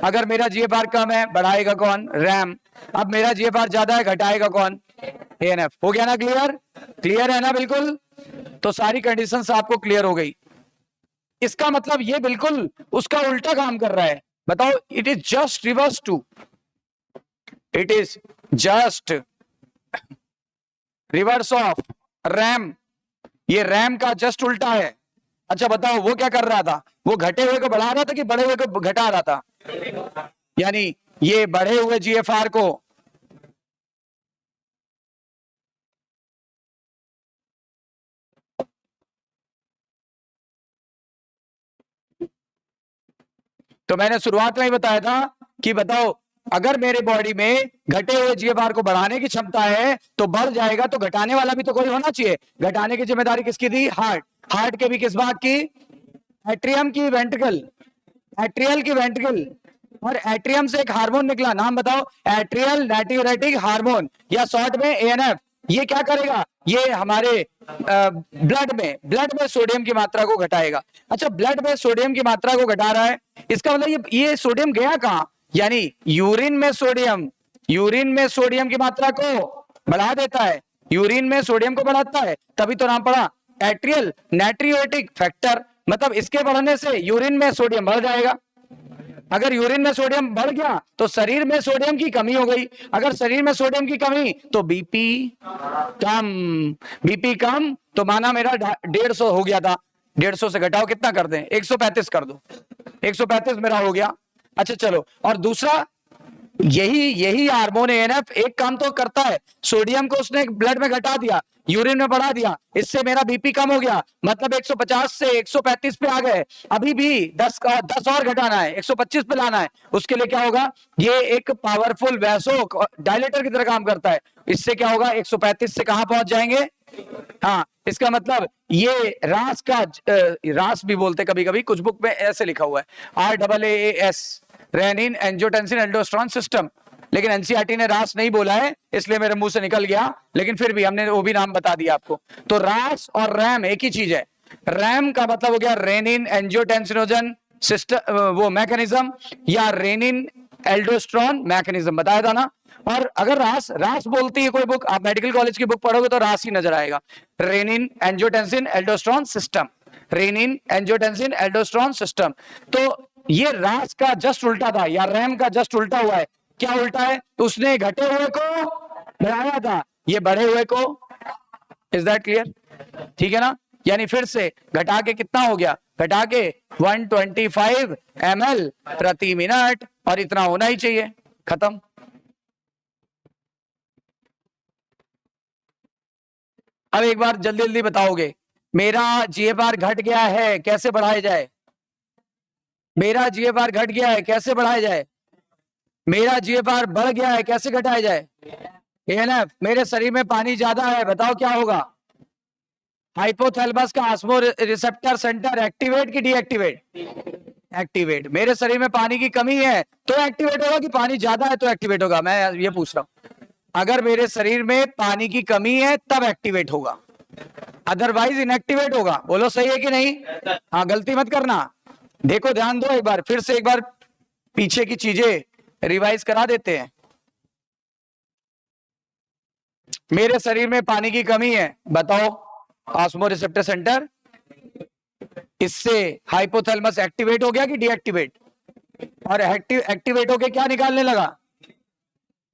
अगर मेरा जीएफआर कम है बढ़ाएगा कौन, रैम। अब मेरा जीएफआर ज्यादा है घटाएगा कौन, एएनएफ। हो गया ना क्लियर, क्लियर है ना बिल्कुल। तो सारी कंडीशंस आपको क्लियर हो गई। इसका मतलब ये बिल्कुल उसका उल्टा काम कर रहा है। बताओ, it is just reverse to, it is just reverse of RAAM, ये रैम का जस्ट उल्टा है। अच्छा बताओ, वो क्या कर रहा था, वो घटे हुए को बढ़ा रहा था कि बढ़े हुए को घटा रहा था, यानी ये बढ़े हुए जीएफआर को तो मैंने शुरुआत में ही बताया था कि बताओ, अगर मेरे बॉडी में घटे हुए जीएफआर को बढ़ाने की क्षमता है तो बढ़ जाएगा, तो घटाने वाला भी तो कोई होना चाहिए। घटाने की जिम्मेदारी किसकी थी, हार्ट। हार्ट के भी किस भाग की, एट्रियम की वेंट्रिकल, एट्रियल की वेंट्रिकल। और एट्रियम से एक हार्मोन निकला, नाम बताओ, एट्रियल नाइट्यूरेटिक हार्मोन, या शॉर्ट में एएनएफ। ये क्या करेगा, ये हमारे ब्लड में सोडियम की मात्रा को घटाएगा। अच्छा, ब्लड में सोडियम की मात्रा को घटा रहा है, इसका मतलब ये सोडियम गया कहां, यानी यूरिन में सोडियम की मात्रा को बढ़ा देता है, यूरिन में सोडियम को बढ़ाता है, तभी तो नाम पड़ा एट्रियल नाइट्यूरेटिक फैक्टर। मतलब इसके बढ़ने से यूरिन में सोडियम बढ़ जाएगा। अगर यूरिन में सोडियम बढ़ गया तो शरीर में सोडियम की कमी हो गई, अगर शरीर में सोडियम की कमी तो बीपी कम, बीपी कम तो माना मेरा 150 हो गया था, 150 से घटाओ कितना कर दें, 135 कर दो, 135 मेरा हो गया। अच्छा चलो, और दूसरा, यही हार्मोन एएनएफ एक काम तो करता है, सोडियम को उसने ब्लड में घटा दिया, यूरिन में बढ़ा दिया, इससे मेरा बीपी कम हो गया, मतलब 150 से 135 पे आ गए। अभी भी 10 और घटाना है, 125 पे लाना है। उसके लिए क्या होगा, ये एक पावरफुल वैसो डायलेटर की तरह काम करता है। इससे क्या होगा, 135 से कहां पहुंच जाएंगे, हाँ, इसका मतलब ये रास का, रास भी बोलते कभी कभी, कुछ बुक में ऐसे लिखा हुआ है, RAAS, renin angiotensin aldosterone system. लेकिन एनसीईआरटी ने रास नहीं बोला है, इसलिए मेरे मुंह से निकल गया, लेकिन फिर भी हमने वो भी नाम बता दिया आपको। तो रास और रैम एक ही चीज है। रैम का मतलब हो गया रेनिन एंजियोटेंसिनोजन सिस्टम, वो मैकेनिज्म, या रेनिन एल्डोस्ट्रॉन मैकेनिज्म बताया था ना। और अगर रास रास बोलती है कोई बुक, आप मेडिकल कॉलेज की बुक पढ़ोगे तो रास ही नजर आएगा, renin angiotensin aldosterone system, renin angiotensin aldosterone system. तो ये रास का जस्ट उल्टा था, या रैम का जस्ट उल्टा हुआ है। क्या उल्टा है? उसने घटे हुए को बढ़ाया था, ये बढ़े हुए को। Is that clear? ठीक है ना? यानी फिर से घटा के कितना हो गया? घटा के 125 ml प्रति मिनट, और इतना होना ही चाहिए। खत्म। अब एक बार जल्दी जल्दी बताओगे, मेरा जीएफआर घट गया है, कैसे बढ़ाया जाए? मेरा जीएफआर घट गया है, कैसे बढ़ाया जाए? मेरा जीएफआर बढ़ गया है, कैसे घटाया जाए? एएनएफ। मेरे शरीर में पानी ज्यादा है, बताओ क्या होगा? हाइपोथैलेमस का ऑस्मो रिसेप्टर सेंटर एक्टिवेट की डीएक्टिवेट? एक्टिवेट। मेरे शरीर में पानी की कमी है तो एक्टिवेट होगा, कि पानी ज्यादा है तो एक्टिवेट होगा? मैं ये पूछ रहा हूं। अगर मेरे शरीर में पानी की कमी है तब एक्टिवेट होगा, अदरवाइज इनएक्टिवेट होगा। बोलो सही है कि नहीं? हाँ, गलती मत करना। देखो, ध्यान दो, एक बार फिर से एक बार पीछे की चीजें रिवाइज करा देते हैं। मेरे शरीर में पानी की कमी है, बताओ, ऑस्मो रिसेप्टर सेंटर, इससे हाइपोथैलेमस एक्टिवेट हो गया कि डीएक्टिवेट? और एक्टिवेट होके क्या निकालने लगा?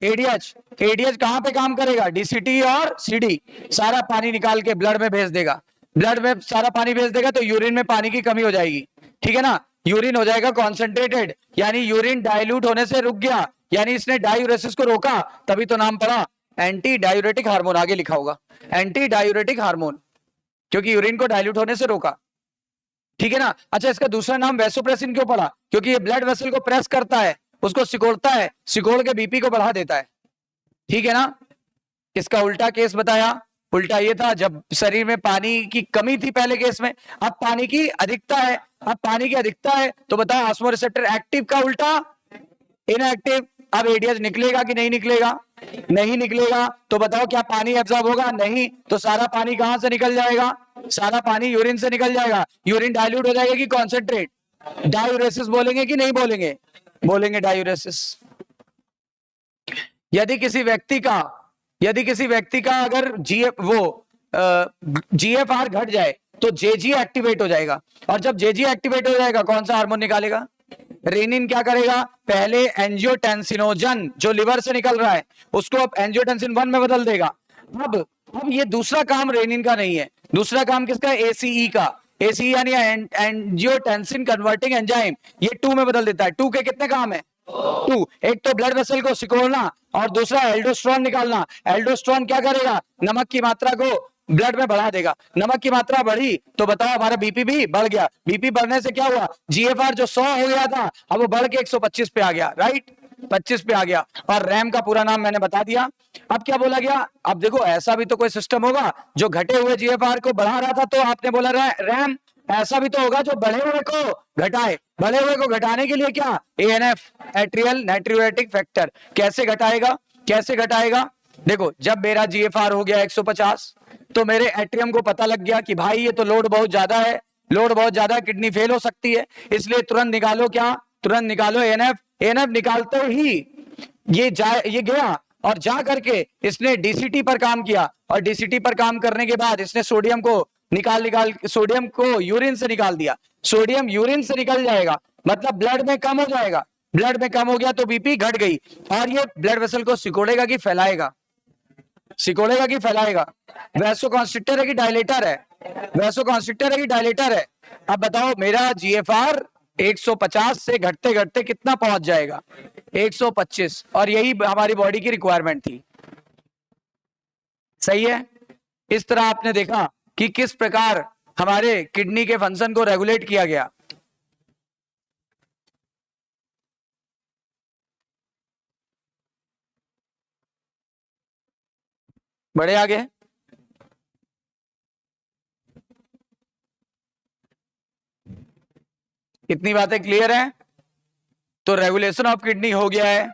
एडीएच। एडीएच कहां पे काम करेगा? डीसीटी और सीडी, सारा पानी निकाल के ब्लड में भेज देगा। ब्लड में सारा पानी भेज देगा तो यूरिन में पानी की कमी हो जाएगी, ठीक है ना? यूरिन हो जाएगा कॉन्सेंट्रेटेड, यानी यूरिन डाइल्यूट होने से रुक गया, यानी इसने डायूरेसिस को रोका, तभी तो नाम पड़ा एंटी डायूरेटिक हार्मोन। आगे लिखा होगा एंटी डायूरेटिक हार्मोन, क्योंकि यूरिन को डाइल्यूट होने से रोका, ठीक है ना? अच्छा, इसका दूसरा नाम वैसोप्रेसिन क्यों पड़ा? क्योंकि ये ब्लड वेसल को प्रेस करता है, उसको सिकोड़ता है, सिकोड़ के बीपी को बढ़ा देता है, ठीक है ना? इसका उल्टा केस बताया। उल्टा ये था जब शरीर में पानी की कमी थी पहले केस में, अब पानी की अधिकता है। अब पानी की अधिकता है तो बताओ ऑस्मो रिसेप्टर एक्टिव का उल्टा इनएक्टिव। अब एडीएच निकलेगा कि नहीं निकलेगा? नहीं निकलेगा तो बताओ क्या पानी एब्जॉर्ब होगा? नहीं। तो सारा पानी कहां से निकल जाएगा? सारा पानी यूरिन से निकल जाएगा। यूरिन डाइल्यूट हो जाएगा कि कॉन्सेंट्रेट? डायूरेसिस बोलेंगे कि नहीं बोलेंगे? बोलेंगे डायूरेसिस। यदि किसी व्यक्ति का अगर जीएफआर घट जाए तो जेजी एक्टिवेट हो जाएगा, और जब जेजी एक्टिवेट हो जाएगा कौन सा हार्मोन निकालेगा? रेनिन क्या करेगा? पहले एंजियोटेंसिनोजन जो लिवर से निकल रहा है उसको अब एंजियोटेंसिन 1 में बदल देगा। अब ये दूसरा काम रेनिन का नहीं है, दूसरा काम किसका? एसीई का। एसीई यानी एंजियोटेंसिन कन्वर्टिंग एंजाइम, ये 2 में बदल देता है। 2 के कितने काम है? 2। एक तो ब्लड वेसल को सिकोड़ना, और दूसरा एल्डोस्ट्रॉन निकालना। एल्डोस्ट्रॉन क्या करेगा? नमक की मात्रा को ब्लड में बढ़ा देगा। नमक की मात्रा बढ़ी तो बताओ हमारा बीपी भी बढ़ गया। बीपी बढ़ने से क्या हुआ? जीएफआर जो 100 हो गया था अब वो बढ़ के 125 पे आ गया, राइट? 25 पे आ गया। और रैम का पूरा नाम मैंने बता दिया। अब क्या बोला गया? अब देखो, ऐसा भी तो कोई सिस्टम होगा जो घटे हुए जीएफआर को बढ़ा रहा था, तो आपने बोला रैम। ऐसा भी तो होगा जो बढ़े हुए को घटाए। बढ़े हुए को घटाने के लिए क्या? ANF, atrial natriuretic factor. कैसे घटाएगा? कैसे घटाएगा? देखो, जब मेरा जीएफआर हो गया 150 तो मेरे एट्रियम को पता लग गया कि भाई ये तो लोड बहुत ज्यादा है, लोड बहुत ज्यादा, किडनी फेल हो सकती है, इसलिए तुरंत निकालो क्या? तुरंत निकालो एएनएफ। एएनएफ निकालते ही ये गया और जा करके इसने डीसीटी पर काम किया, और डीसीटी पर काम करने के बाद इसने सोडियम को निकाल सोडियम को यूरिन से निकाल दिया। सोडियम यूरिन से निकल जाएगा मतलब ब्लड में कम हो जाएगा। ब्लड में कम हो गया तो बीपी घट गई, और ये ब्लड वेसल को सिकोड़ेगा कि फैलाएगा? सिकोड़ेगा कि फैलाएगा? वैसोकॉन्स्ट्रिक्टर है कि डायलेटर है? वैसोकॉन्स्ट्रिक्टर है कि डायलेटर है? अब बताओ, मेरा जीएफआर 150 से घटते घटते कितना पहुंच जाएगा? 125। और यही हमारी बॉडी की रिक्वायरमेंट थी, सही है? इस तरह आपने देखा कि किस प्रकार हमारे किडनी के फंक्शन को रेगुलेट किया गया। बड़े आगे। कितनी बातें क्लियर हैं? तो रेगुलेशन ऑफ किडनी हो गया है,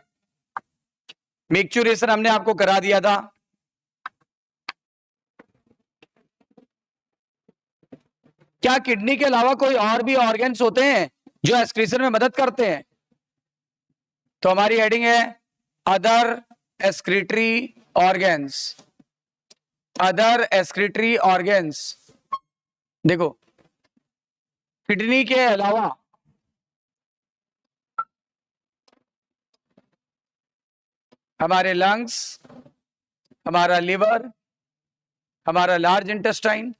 मिक्सचुरेशन हमने आपको करा दिया था। क्या किडनी के अलावा कोई और भी ऑर्गन्स होते हैं जो एक्सक्रीशन में मदद करते हैं? तो हमारी हेडिंग है other excretory organs. Other excretory organs. देखो, किडनी के अलावा हमारे लंग्स, हमारा लिवर, हमारा लार्ज इंटेस्टाइन,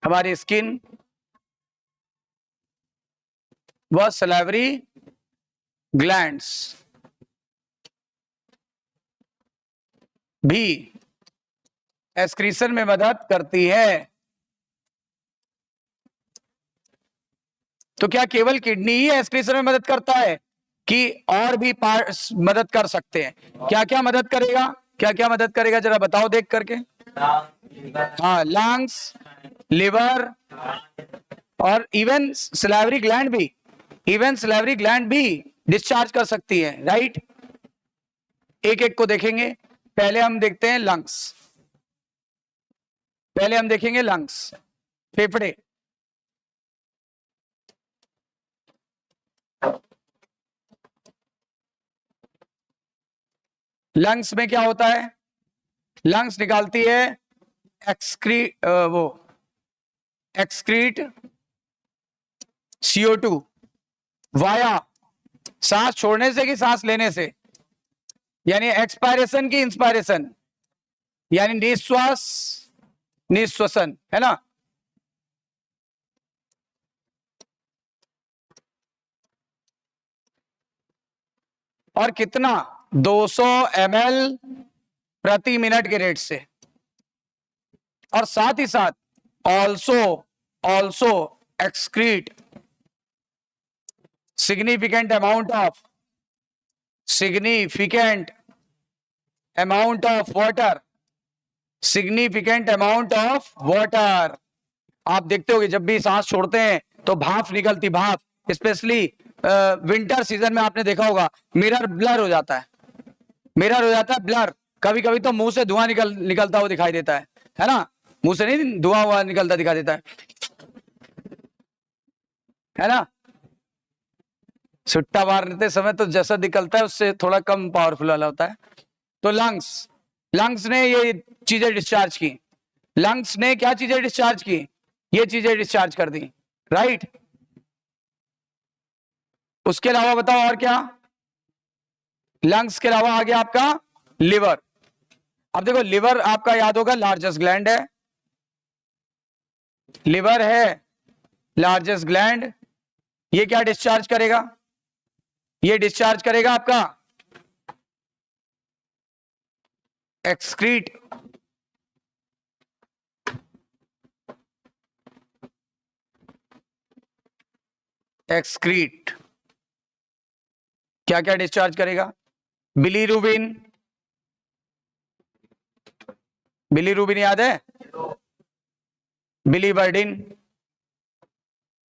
हमारी स्किन व सलाइवरी ग्लैंड्स भी एक्सक्रीशन में मदद करती है। तो क्या केवल किडनी ही एक्सक्रीशन में मदद करता है कि और भी पार्ट्स मदद कर सकते हैं? क्या क्या मदद करेगा? क्या क्या मदद करेगा जरा बताओ देख करके। हाँ, लंग्स, लिवर और इवन सलाइवरी ग्लैंड भी, इवन सलाइवरी ग्लैंड भी डिस्चार्ज कर सकती है, राइट। एक एक को देखेंगे। पहले हम देखते हैं लंग्स। पहले हम देखेंगे लंग्स, फेफड़े। लंग्स में क्या होता है? लंग्स निकालती है एक्सक्रीट CO2 वाया सांस छोड़ने से कि सांस लेने से, यानी एक्सपायरेशन की इंस्पायरेशन, यानी निश्वास निश्वसन, है ना। और कितना? 200 ml प्रति मिनट के रेट से। और साथ ही साथ also excrete significant amount of water, significant amount of water। आप देखते होगे जब भी सांस छोड़ते हैं तो भाप निकलती, भाप, स्पेशली विंटर सीजन में आपने देखा होगा मिरर ब्लर हो जाता है, मिरर हो जाता है ब्लर। कभी कभी तो मुंह से धुआं निकलता हुआ दिखाई देता है ना। मुंह से नहीं धुआं हुआ निकलता दिखाई देता है ना। सुट्टा मारते समय तो जैसा निकलता है उससे थोड़ा कम पावरफुल वाला होता है। तो लंग्स ने ये चीजें डिस्चार्ज की। लंग्स ने क्या चीजें डिस्चार्ज की? ये चीजें डिस्चार्ज कर दी, राइट। उसके अलावा बताओ और क्या? लंग्स के अलावा आ गया आपका लिवर। अब देखो, लिवर आपका याद होगा लार्जेस्ट ग्लैंड है। लिवर है लार्जेस्ट ग्लैंड। ये क्या डिस्चार्ज करेगा? ये डिस्चार्ज करेगा आपका एक्सक्रीट क्या क्या डिस्चार्ज करेगा? बिलीरुबिन। बिलीरुबिन याद है? Biliverdin,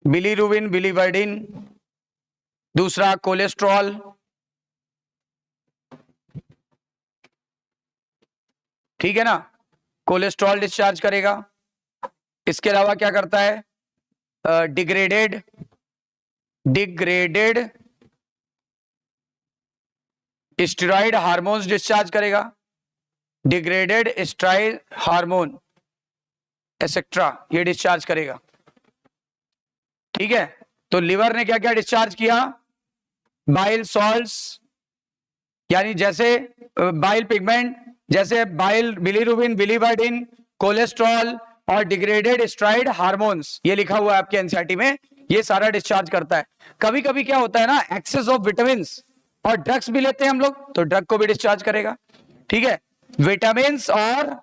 bilirubin, biliverdin. दूसरा कोलेस्ट्रॉल, ठीक है ना, कोलेस्ट्रॉल डिस्चार्ज करेगा। इसके अलावा क्या करता है? डिग्रेडेड स्टेरॉइड हार्मोन्स डिस्चार्ज करेगा। डिग्रेडेड स्टेरॉइड हार्मोन एक्सेट्रा ये डिस्चार्ज करेगा, ठीक है। तो लिवर ने क्या क्या डिस्चार्ज किया? बाइल सॉल्ट्स, यानी जैसे बाइल पिगमेंट, जैसे बाइल, बिलीरुबिन, बिलीवर्डिन, कोलेस्ट्रॉल और डिग्रेडेड स्टेरॉइड हार्मोन्स, ये लिखा हुआ है आपके एनसीईआरटी में, ये सारा डिस्चार्ज करता है। कभी कभी क्या होता है ना, एक्सेस ऑफ विटामिन और ड्रग्स भी लेते हैं हम लोग, तो ड्रग को भी डिस्चार्ज करेगा, ठीक है। विटामिन और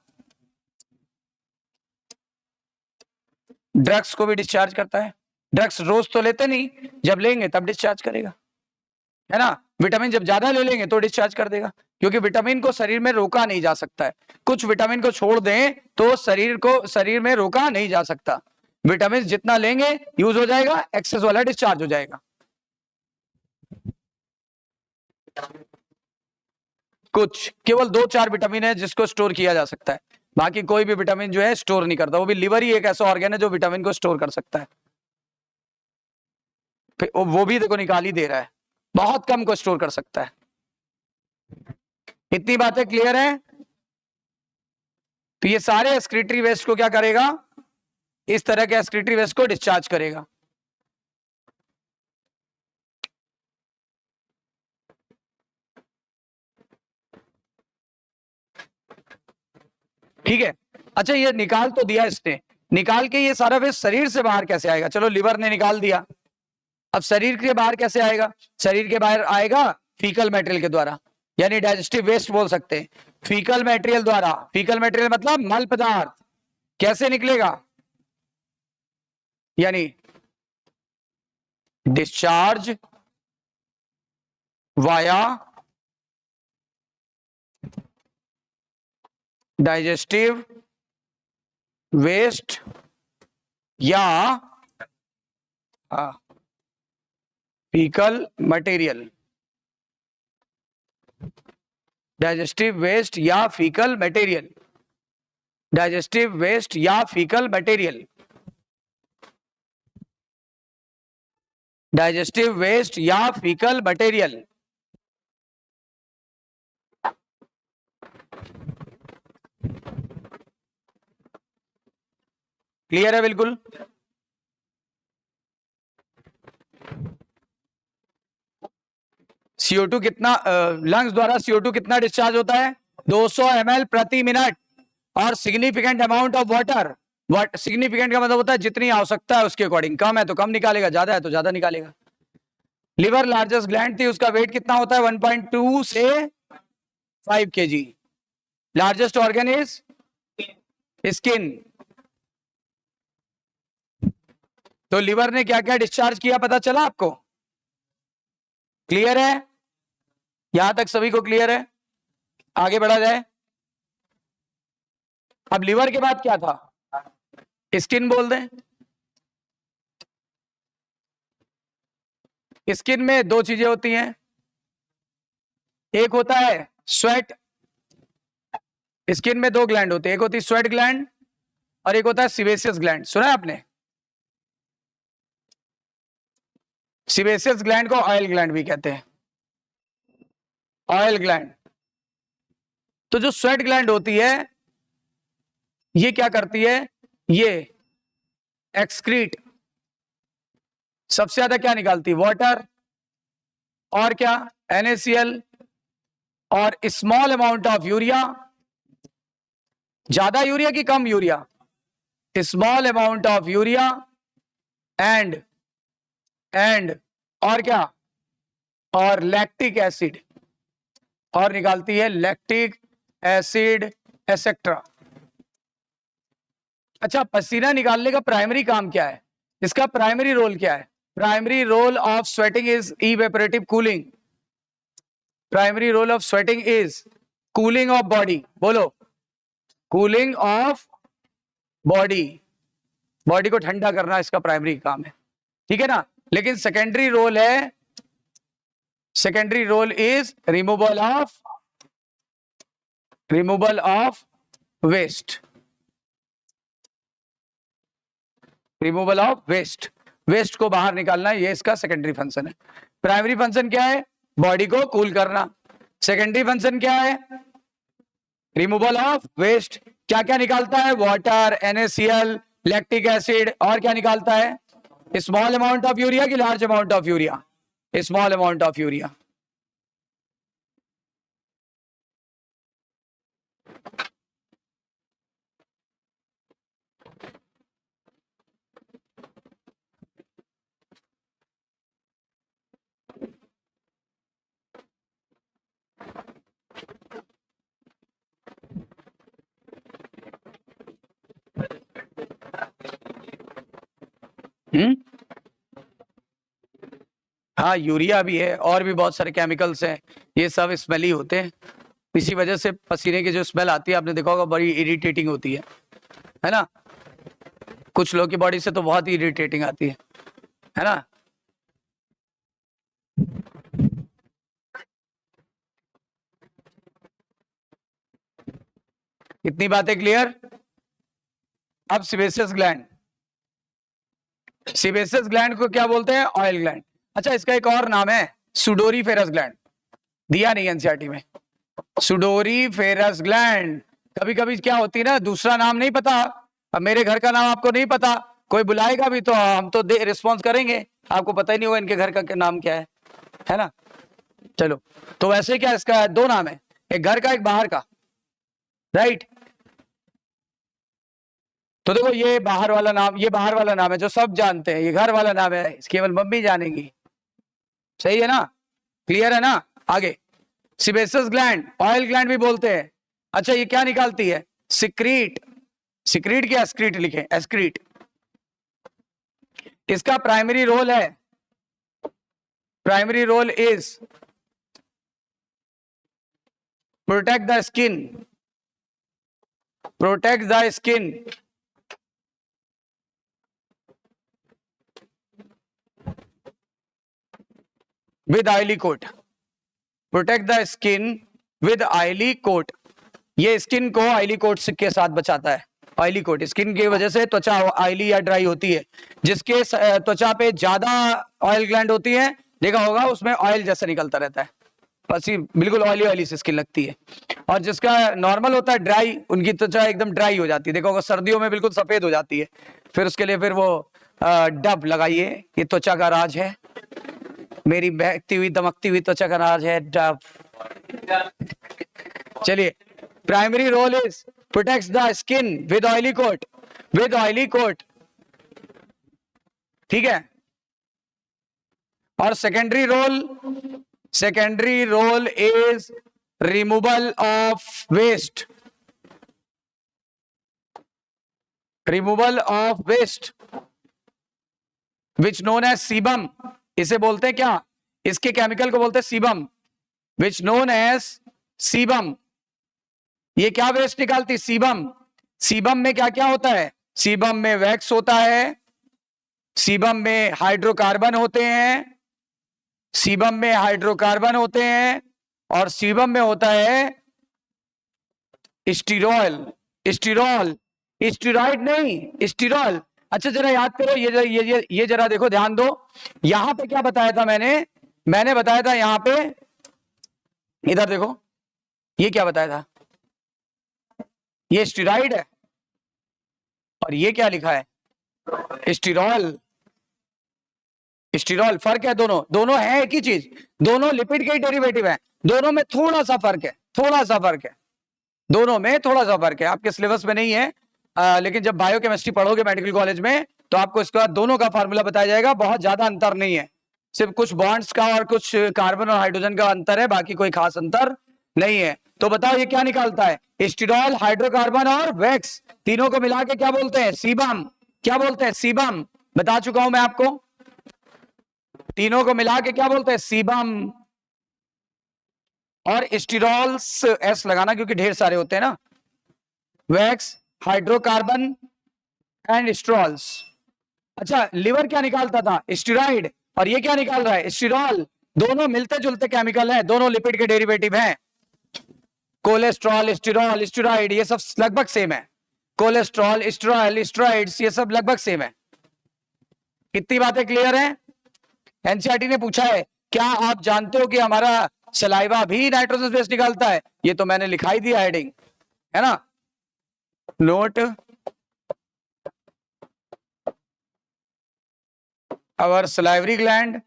ड्रग्स को भी डिस्चार्ज करता है। ड्रग्स रोज तो लेते नहीं, जब लेंगे तब डिस्चार्ज करेगा, है ना। विटामिन जब ज्यादा ले लेंगे तो डिस्चार्ज कर देगा, क्योंकि विटामिन को शरीर में रोका नहीं जा सकता है। कुछ विटामिन को छोड़ दें तो शरीर में रोका नहीं जा सकता, विटामिन जितना लेंगे यूज हो जाएगा, एक्सेस वाला डिस्चार्ज हो जाएगा। कुछ केवल 2-4 विटामिन है जिसको स्टोर किया जा सकता है, बाकी कोई भी विटामिन जो है स्टोर नहीं करता। वो भी लिवर ही एक ऐसा ऑर्गन है जो विटामिन को स्टोर कर सकता है। वो भी देखो निकाल ही दे रहा है, बहुत कम को स्टोर कर सकता है। इतनी बातें क्लियर है? तो ये सारे एक्सक्रीटरी वेस्ट को क्या करेगा, इस तरह के एक्सक्रीटरी वेस्ट को डिस्चार्ज करेगा। ठीक है। अच्छा ये निकाल तो दिया इसने, निकाल के ये सारा वेस्ट शरीर से बाहर कैसे आएगा? चलो लिवर ने निकाल दिया, अब शरीर के बाहर कैसे आएगा? शरीर के बाहर आएगा फीकल मटेरियल के द्वारा, यानी डाइजेस्टिव वेस्ट बोल सकते हैं, फीकल मटेरियल द्वारा। फीकल मटेरियल मतलब मल पदार्थ। कैसे निकलेगा? यानी डिस्चार्ज वाया डाइजेस्टिव वेस्ट या फीकल मटेरियल। डाइजेस्टिव वेस्ट या फीकल मटेरियल, डाइजेस्टिव वेस्ट या फीकल मटेरियल, डाइजेस्टिव वेस्ट या फीकल मटेरियल। क्लियर है बिल्कुल? CO2 कितना लंग्स द्वारा CO2 कितना डिस्चार्ज होता है? 200 ml प्रति मिनट। और significant amount of water, significant का मतलब होता है जितनी आवश्यकता है उसके अकॉर्डिंग, कम है तो कम निकालेगा, ज्यादा है तो ज्यादा निकालेगा। लिवर लार्जेस्ट ग्लैंड थी, उसका वेट कितना होता है? 1.2 से 5 kg। Largest organ is skin. तो लिवर ने क्या क्या डिस्चार्ज किया पता चला आपको? क्लियर है? यहां तक सभी को क्लियर है? आगे बढ़ा जाए। अब लिवर के बाद क्या था? स्किन बोल दें। स्किन में दो चीजें होती हैं, एक होता है स्वेट। स्किन में दो ग्लैंड होते हैं, एक होती है स्वेट ग्लैंड और एक होता है सीबेसियस ग्लैंड। सुना है आपने? सीबेसियस ग्लैंड को ऑयल ग्लैंड भी कहते हैं, ऑयल ग्लैंड। तो जो स्वेट ग्लैंड होती है ये क्या करती है? ये एक्सक्रीट सबसे ज्यादा क्या निकालती है? वाटर और क्या? NaCl और स्मॉल अमाउंट ऑफ यूरिया। ज्यादा यूरिया की कम urea? Small amount of urea and और क्या? और लैक्टिक एसिड, और निकालती है लैक्टिक एसिड एसेट्रा। अच्छा, पसीना निकालने का प्राइमरी काम क्या है? इसका प्राइमरी रोल क्या है? Primary role of sweating is evaporative cooling. Primary role of sweating is cooling of body. बोलो, कूलिंग ऑफ बॉडी। बॉडी को ठंडा करना इसका प्राइमरी काम है, ठीक है ना? लेकिन सेकेंडरी रोल है, secondary role is removal of waste. Removal of waste, waste को बाहर निकालना, ये इसका सेकेंडरी फंक्शन है। प्राइमरी फंक्शन क्या है? बॉडी को कूल करना। सेकेंडरी फंक्शन क्या है? Removal of waste. क्या क्या निकालता है? वाटर, NaCl, लैक्टिक एसिड, और क्या निकालता है? स्मॉल अमाउंट ऑफ यूरिया की large amount of urea? Small amount of urea. हाँ, यूरिया भी है और भी बहुत सारे केमिकल्स हैं, ये सब स्मेली होते हैं। इसी वजह से पसीने की जो स्मेल आती है, आपने देखा होगा, बड़ी इरिटेटिंग होती है ना? कुछ लोग की बॉडी से तो बहुत ही इरिटेटिंग आती है ना। इतनी बातें क्लियर। अब सिबेसियस ग्लैंड, सिबेसियस ग्लैंड को क्या बोलते हैं? Oil gland. अच्छा, इसका एक और नाम है सुडोरीफेरस ग्लैंड, दिया नहीं एनसीईआरटी में। Sudoriferous gland. कभी कभी क्या होती है ना, दूसरा नाम नहीं पता, अब मेरे घर का नाम आपको नहीं पता, कोई बुलाएगा भी तो हम तो रिस्पॉन्स करेंगे, आपको पता ही नहीं होगा इनके घर का नाम क्या है ना। चलो, तो वैसे क्या इसका दो नाम है, एक घर का एक बाहर का, राइट। तो देखो ये बाहर वाला नाम, ये बाहर वाला नाम है जो सब जानते हैं, ये घर वाला नाम है केवल मम्मी जानेंगी, सही है ना, क्लियर है ना। आगे, सिबेसियस ग्लैंड, ऑयल ग्लैंड भी बोलते हैं। अच्छा, ये क्या निकालती है? सिक्रीट। सिक्रीट क्या एस्क्रीट लिखे? एस्क्रीट। इसका प्राइमरी रोल है, primary role is protect the skin, protect the skin with oily coat, protect the skin with oily coat. ये स्किन को ऑयली कोट के साथ बचाता है। ऑयली कोट, स्किन की वजह से त्वचा ऑयली या ड्राई होती है, जिसके त्वचा पे ज्यादा ऑयल ग्लैंड होती है, देखा होगा उसमें ऑयल जैसा निकलता रहता है, पसी बिल्कुल ऑयली ऑयली सी स्किन लगती है। और जिसका नॉर्मल होता है ड्राई, उनकी त्वचा एकदम ड्राई हो जाती है, देखा होगा सर्दियों में बिल्कुल सफेद हो जाती है। फिर उसके लिए फिर वो डब लगाइए, ये त्वचा का राज है, मेरी बहकती हुई दमकती हुई त्वचा का राज है डब। चलिए, primary role is protects the skin with oily coat, with oily coat, ठीक है। और secondary role is removal of waste, removal of waste which known as sebum. इसे बोलते हैं क्या? इसके केमिकल को बोलते हैं sebum, which known as sebum. ये क्या वेस्ट निकालती? सीबम। सीबम में क्या क्या होता है? सीबम में वैक्स होता है, सीबम में हाइड्रोकार्बन होते हैं, सीबम में हाइड्रोकार्बन होते हैं, और सीबम में होता है स्टीरॉल, स्टीरॉल, स्टीरॉइड नहीं, स्टीरॉल। अच्छा जरा याद करो, ये जरा देखो, ध्यान दो, यहां पे क्या बताया था मैंने बताया था यहां पे, इधर देखो, ये क्या बताया था? ये स्टीरॉइड है, और ये क्या लिखा है? स्टीरॉल। स्टीरॉल, फर्क है दोनों, दोनों है एक ही चीज, दोनों लिपिड के डेरिवेटिव है, दोनों में थोड़ा सा फर्क है, थोड़ा सा फर्क है, दोनों में थोड़ा सा फर्क है, आपके सिलेबस में नहीं है, लेकिन जब बायोकेमिस्ट्री पढ़ोगे मेडिकल कॉलेज में तो आपको इसके बाद दोनों का फार्मूला बताया जाएगा, बहुत ज्यादा अंतर नहीं है, सिर्फ कुछ बॉन्ड्स का और कुछ कार्बन और हाइड्रोजन का अंतर है, बाकी कोई खास अंतर नहीं है। तो बताओ ये क्या निकालता है? स्टीरॉल, हाइड्रोकार्बन और वैक्स, तीनों को मिला के क्या बोलते हैं? सीबम। क्या बोलते हैं? सीबम। बता चुका हूं मैं आपको, तीनों को मिला के क्या बोलते हैं? सीबम। और स्टीरॉल्स एस लगाना क्योंकि ढेर सारे होते हैं ना, वैक्स, हाइड्रोकार्बन एंड स्ट्रॉल्स। अच्छा, लिवर क्या निकालता था? स्टीरॉइड। और ये क्या निकाल रहा है? स्टीरॉल। दोनों मिलते जुलते केमिकल हैं, दोनों लिपिड के डेरिवेटिव हैं, कोलेस्ट्रॉल, स्टीरॉल, स्टीरॉइड, ये सब लगभग सेम है, कोलेस्ट्रॉल, स्टीरॉल, स्टीरॉइड्स, ये सब लगभग सेम है। कितनी बातें क्लियर हैं? एनसीईआरटी ने पूछा है, क्या आप जानते हो कि हमारा सलाइवा भी नाइट्रोजन बेस निकालता है? ये तो मैंने लिखाई दिया हेडिंग, है ना, note our salivary gland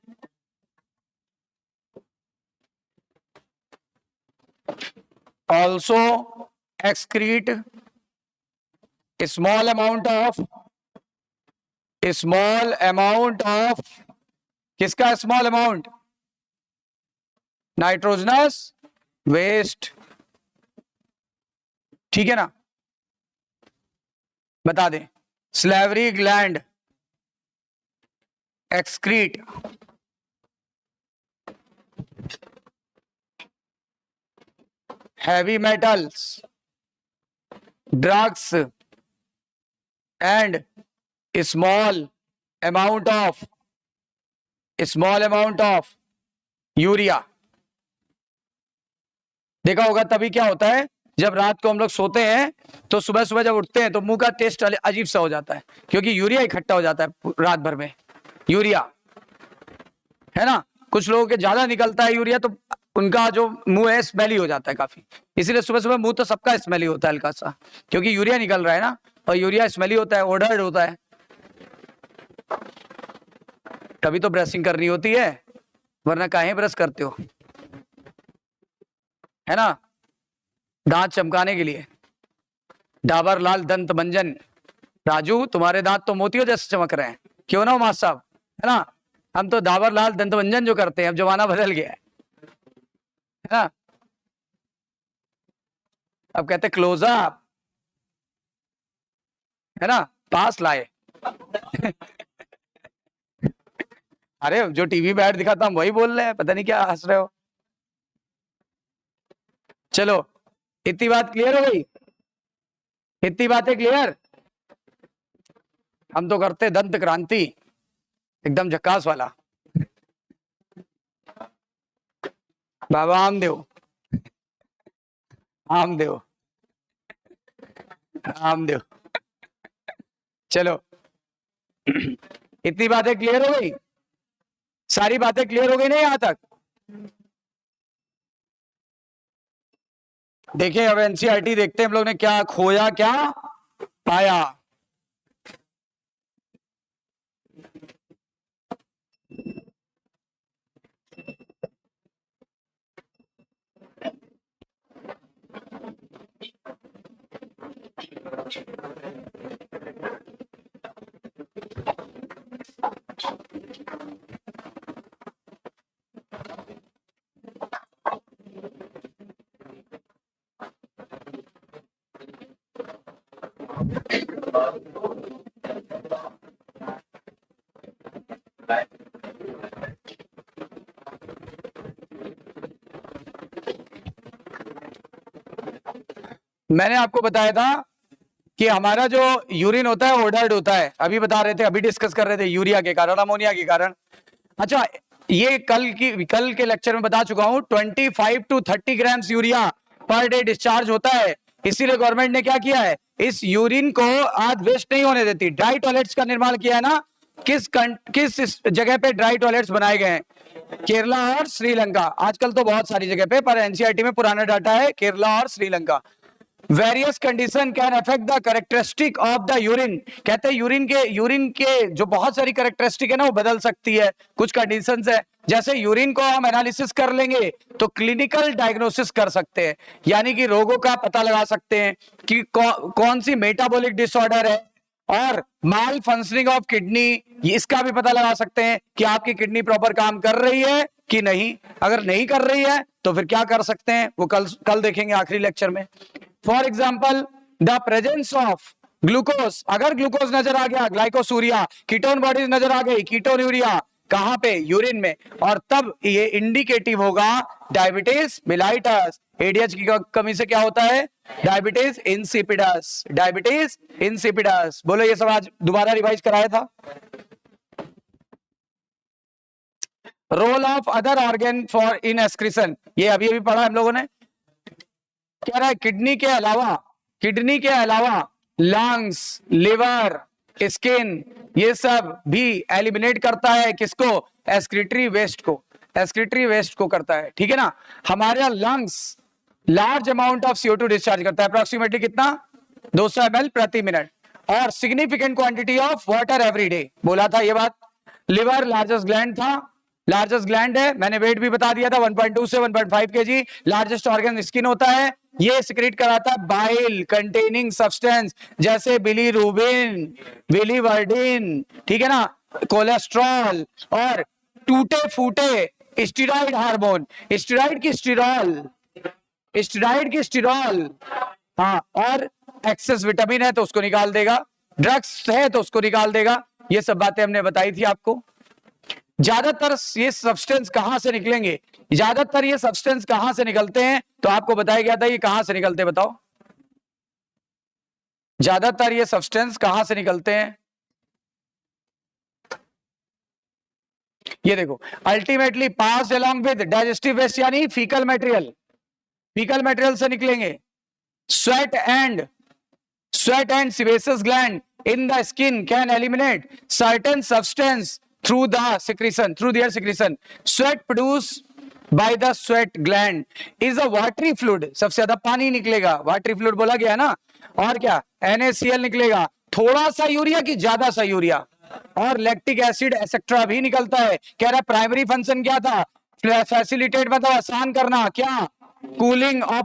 also excrete a small amount of किसका स्मॉल अमाउंट? नाइट्रोजनस वेस्ट, ठीक है ना। बता दें, salivary gland excrete heavy metals, drugs and small amount of urea. देखा होगा तभी क्या होता है, जब रात को हम लोग सोते हैं तो सुबह सुबह जब उठते हैं तो मुंह का टेस्ट अजीब सा हो जाता है, क्योंकि यूरिया इकट्ठा हो जाता है रात भर में। यूरिया है ना, कुछ लोगों के ज्यादा निकलता है यूरिया, तो उनका जो मुंह है स्मेली हो जाता है काफी। इसीलिए सुबह सुबह मुंह तो सबका स्मेली होता है हल्का सा, क्योंकि यूरिया निकल रहा है ना, और यूरिया स्मेली होता है, ओडर्ड होता है। तभी तो ब्रशिंग करनी होती है, वरना काहे ब्रश करते हो, है ना, दांत चमकाने के लिए। डाबर लाल दंत मंजन। राजू तुम्हारे दांत तो मोतियों जैसे चमक रहे हैं, क्यों ना उमास साहब, है ना। हम तो डाबर लाल दंत मंजन जो करते हैं, अब जमाना बदल गया है ना। अब कहते क्लोजअप, है ना, पास लाए। अरे जो टीवी पे ऐड दिखाता हम वही बोल रहे हैं, पता नहीं क्या हंस रहे हो। चलो इतनी बात क्लियर हो गई, इतनी बातें क्लियर। हम तो करते दंत क्रांति, एकदम झक्कास वाला। बाबा आमदेव, आमदेव, आमदेव। चलो इतनी बातें क्लियर हो गई, सारी बातें क्लियर हो गई ना यहां तक। देखिए अब एनसीईआरटी देखते हैं हम लोग ने क्या खोया क्या पाया। मैंने आपको बताया था कि हमारा जो यूरिन होता है ओडर्ड होता है, अभी बता रहे थे, अभी डिस्कस कर रहे थे यूरिया के कारण, अमोनिया के कारण। अच्छा ये कल के लेक्चर में बता चुका हूं, 25 to 30 grams urea per day discharge होता है। इसीलिए गवर्नमेंट ने क्या किया है, इस यूरिन को आज वेस्ट नहीं होने देती। ड्राई टॉयलेट्स का निर्माण किया है ना। किस जगह पे ड्राई टॉयलेट्स बनाए गए हैं, केरला और श्रीलंका। आजकल तो बहुत सारी जगह पे, पर एनसीईआरटी में पुराना डाटा है केरला और Sri Lanka. Various condition can affect the characteristic of the urine. कहते हैं यूरिन के जो बहुत सारी कैरेक्टरिस्टिक है ना, वो बदल सकती है। कुछ कंडीशंस है, जैसे यूरिन को हम एनालिसिस कर लेंगे तो क्लिनिकल डायग्नोसिस कर सकते हैं, यानी कि रोगों का पता लगा सकते हैं कि कौन सी मेटाबॉलिक डिसऑर्डर है, और माल फंक्शनिंग ऑफ किडनी, इसका भी पता लगा सकते हैं कि आपकी किडनी प्रॉपर काम कर रही है कि नहीं। अगर नहीं कर रही है तो फिर क्या कर सकते हैं, वो कल देखेंगे आखिरी लेक्चर में। For example the presence of glucose, अगर ग्लूकोज नजर आ गया, ग्लाइकोसूरिया, कीटोन बॉडीज नजर आ गई, कीटोन यूरिया, कहां पे, यूरिन में, और तब ये इंडिकेटिव होगा डायबिटीज मिलाइटस। एडीएच की कमी से क्या होता है, डायबिटीज इंसिपिडस, डायबिटीज इंसिपिडस। बोलो ये सब आज दोबारा रिवाइज कराया था। Role of other organ for in excretion, ये अभी अभी पढ़ा हम लोगों ने। कह रहा है किडनी के अलावा लंग्स, लिवर, स्किन, ये सब भी एलिमिनेट करता है किसको, एक्सक्रीटरी वेस्ट को, एक्सक्रीटरी वेस्ट को करता है। ठीक है ना। हमारे lungs large amount of CO2 discharge करता है, अप्रोक्सीमेटली कितना, 200 ml प्रति मिनट, और significant quantity of water every day. बोला था ये बात। लिवर लार्जेस्ट ग्लैंड था, लार्जेस्ट ग्लैंड है, मैंने वेट भी बता दिया था, 1.2 से 1.5 kg। लार्जेस्ट ऑर्गन स्किन होता है, ये सिक्रेट कराता है बाइल कंटेनिंग सब्सटेंस, जैसे बिलीरुबिन, बिलीवर्डिन, ठीक है ना, कोलेस्ट्रॉल, और टूटे फूटे स्टीरॉइड हार्मोन, स्टीरॉइड की स्टीरॉल, हाँ, और एक्सेस विटामिन है तो उसको निकाल देगा, ड्रग्स है तो उसको निकाल देगा। ये सब बातें हमने बताई थी आपको। ज्यादातर ये सब्सटेंस कहां से निकलेंगे, ज्यादातर ये सब्सटेंस कहां से निकलते हैं, तो आपको बताया गया था ये कहां से निकलते हैं, बताओ। ज्यादातर ये सब्सटेंस कहां से निकलते हैं, ये देखो, ultimately pass along with digestive waste यानी फीकल मटेरियल से निकलेंगे। Sweat and sebaceous gland in the skin can eliminate certain substance through their secretion. Sweat produced by the sweat gland is a watery fluid. सबसे ज्यादा पानी निकलेगा, watery fluid बोला गया ना, और क्या NaCl निकलेगा, थोड़ा सा यूरिया की ज्यादा सा यूरिया, और लैक्टिक एसिड एक्सेट्रा भी निकलता है। कह रहा प्राइमरी फंक्शन क्या था? फैसिलिटेट मतलब आसान करना, क्या? कूलिंग ऑफ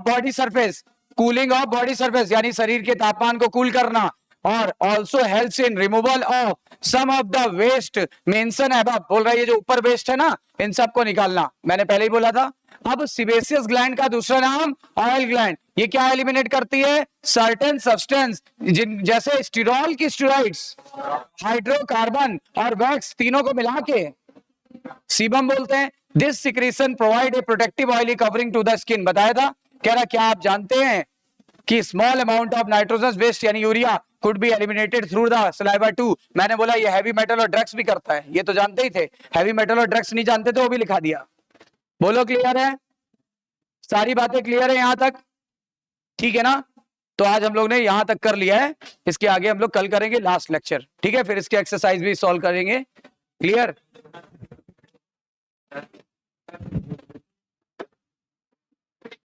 बॉडी सरफेस यानी शरीर के तापमान को कूल करना, और also helps in removal of some of the waste mention above. बोल रहा है ये जो ऊपर वेस्ट है ना, इन सबको निकालना, मैंने पहले ही बोला था। अब सिबेसियस ग्लैंड का दूसरा नाम ऑयल ग्लैंड, ये क्या एलिमिनेट करती है? सर्टेन सब्सटेंस, जैसे स्टीरॉल की स्टेरॉइड्स, हाइड्रोकार्बन और वैक्स, तीनों को मिला के सीबम बोलते हैं। This secretion provide a protective oily covering to the skin. बताया था। कह रहा क्या आप जानते हैं कि small amount of nitrogenous waste यानी urea could be eliminated through the saliva too. मैंने बोला ये हैवी मेटल और ड्रग्स भी करता है, ये तो जानते ही थे। हैवी मेटल और ड्रग्स नहीं जानते तो वो भी लिखा दिया। बोलो क्लियर है? सारी बातें क्लियर है यहां तक? ठीक है ना? तो आज हम लोग ने यहां तक कर लिया है, इसके आगे हम लोग कल करेंगे लास्ट लेक्चर, ठीक है? फिर इसके एक्सरसाइज भी सॉल्व करेंगे। क्लियर?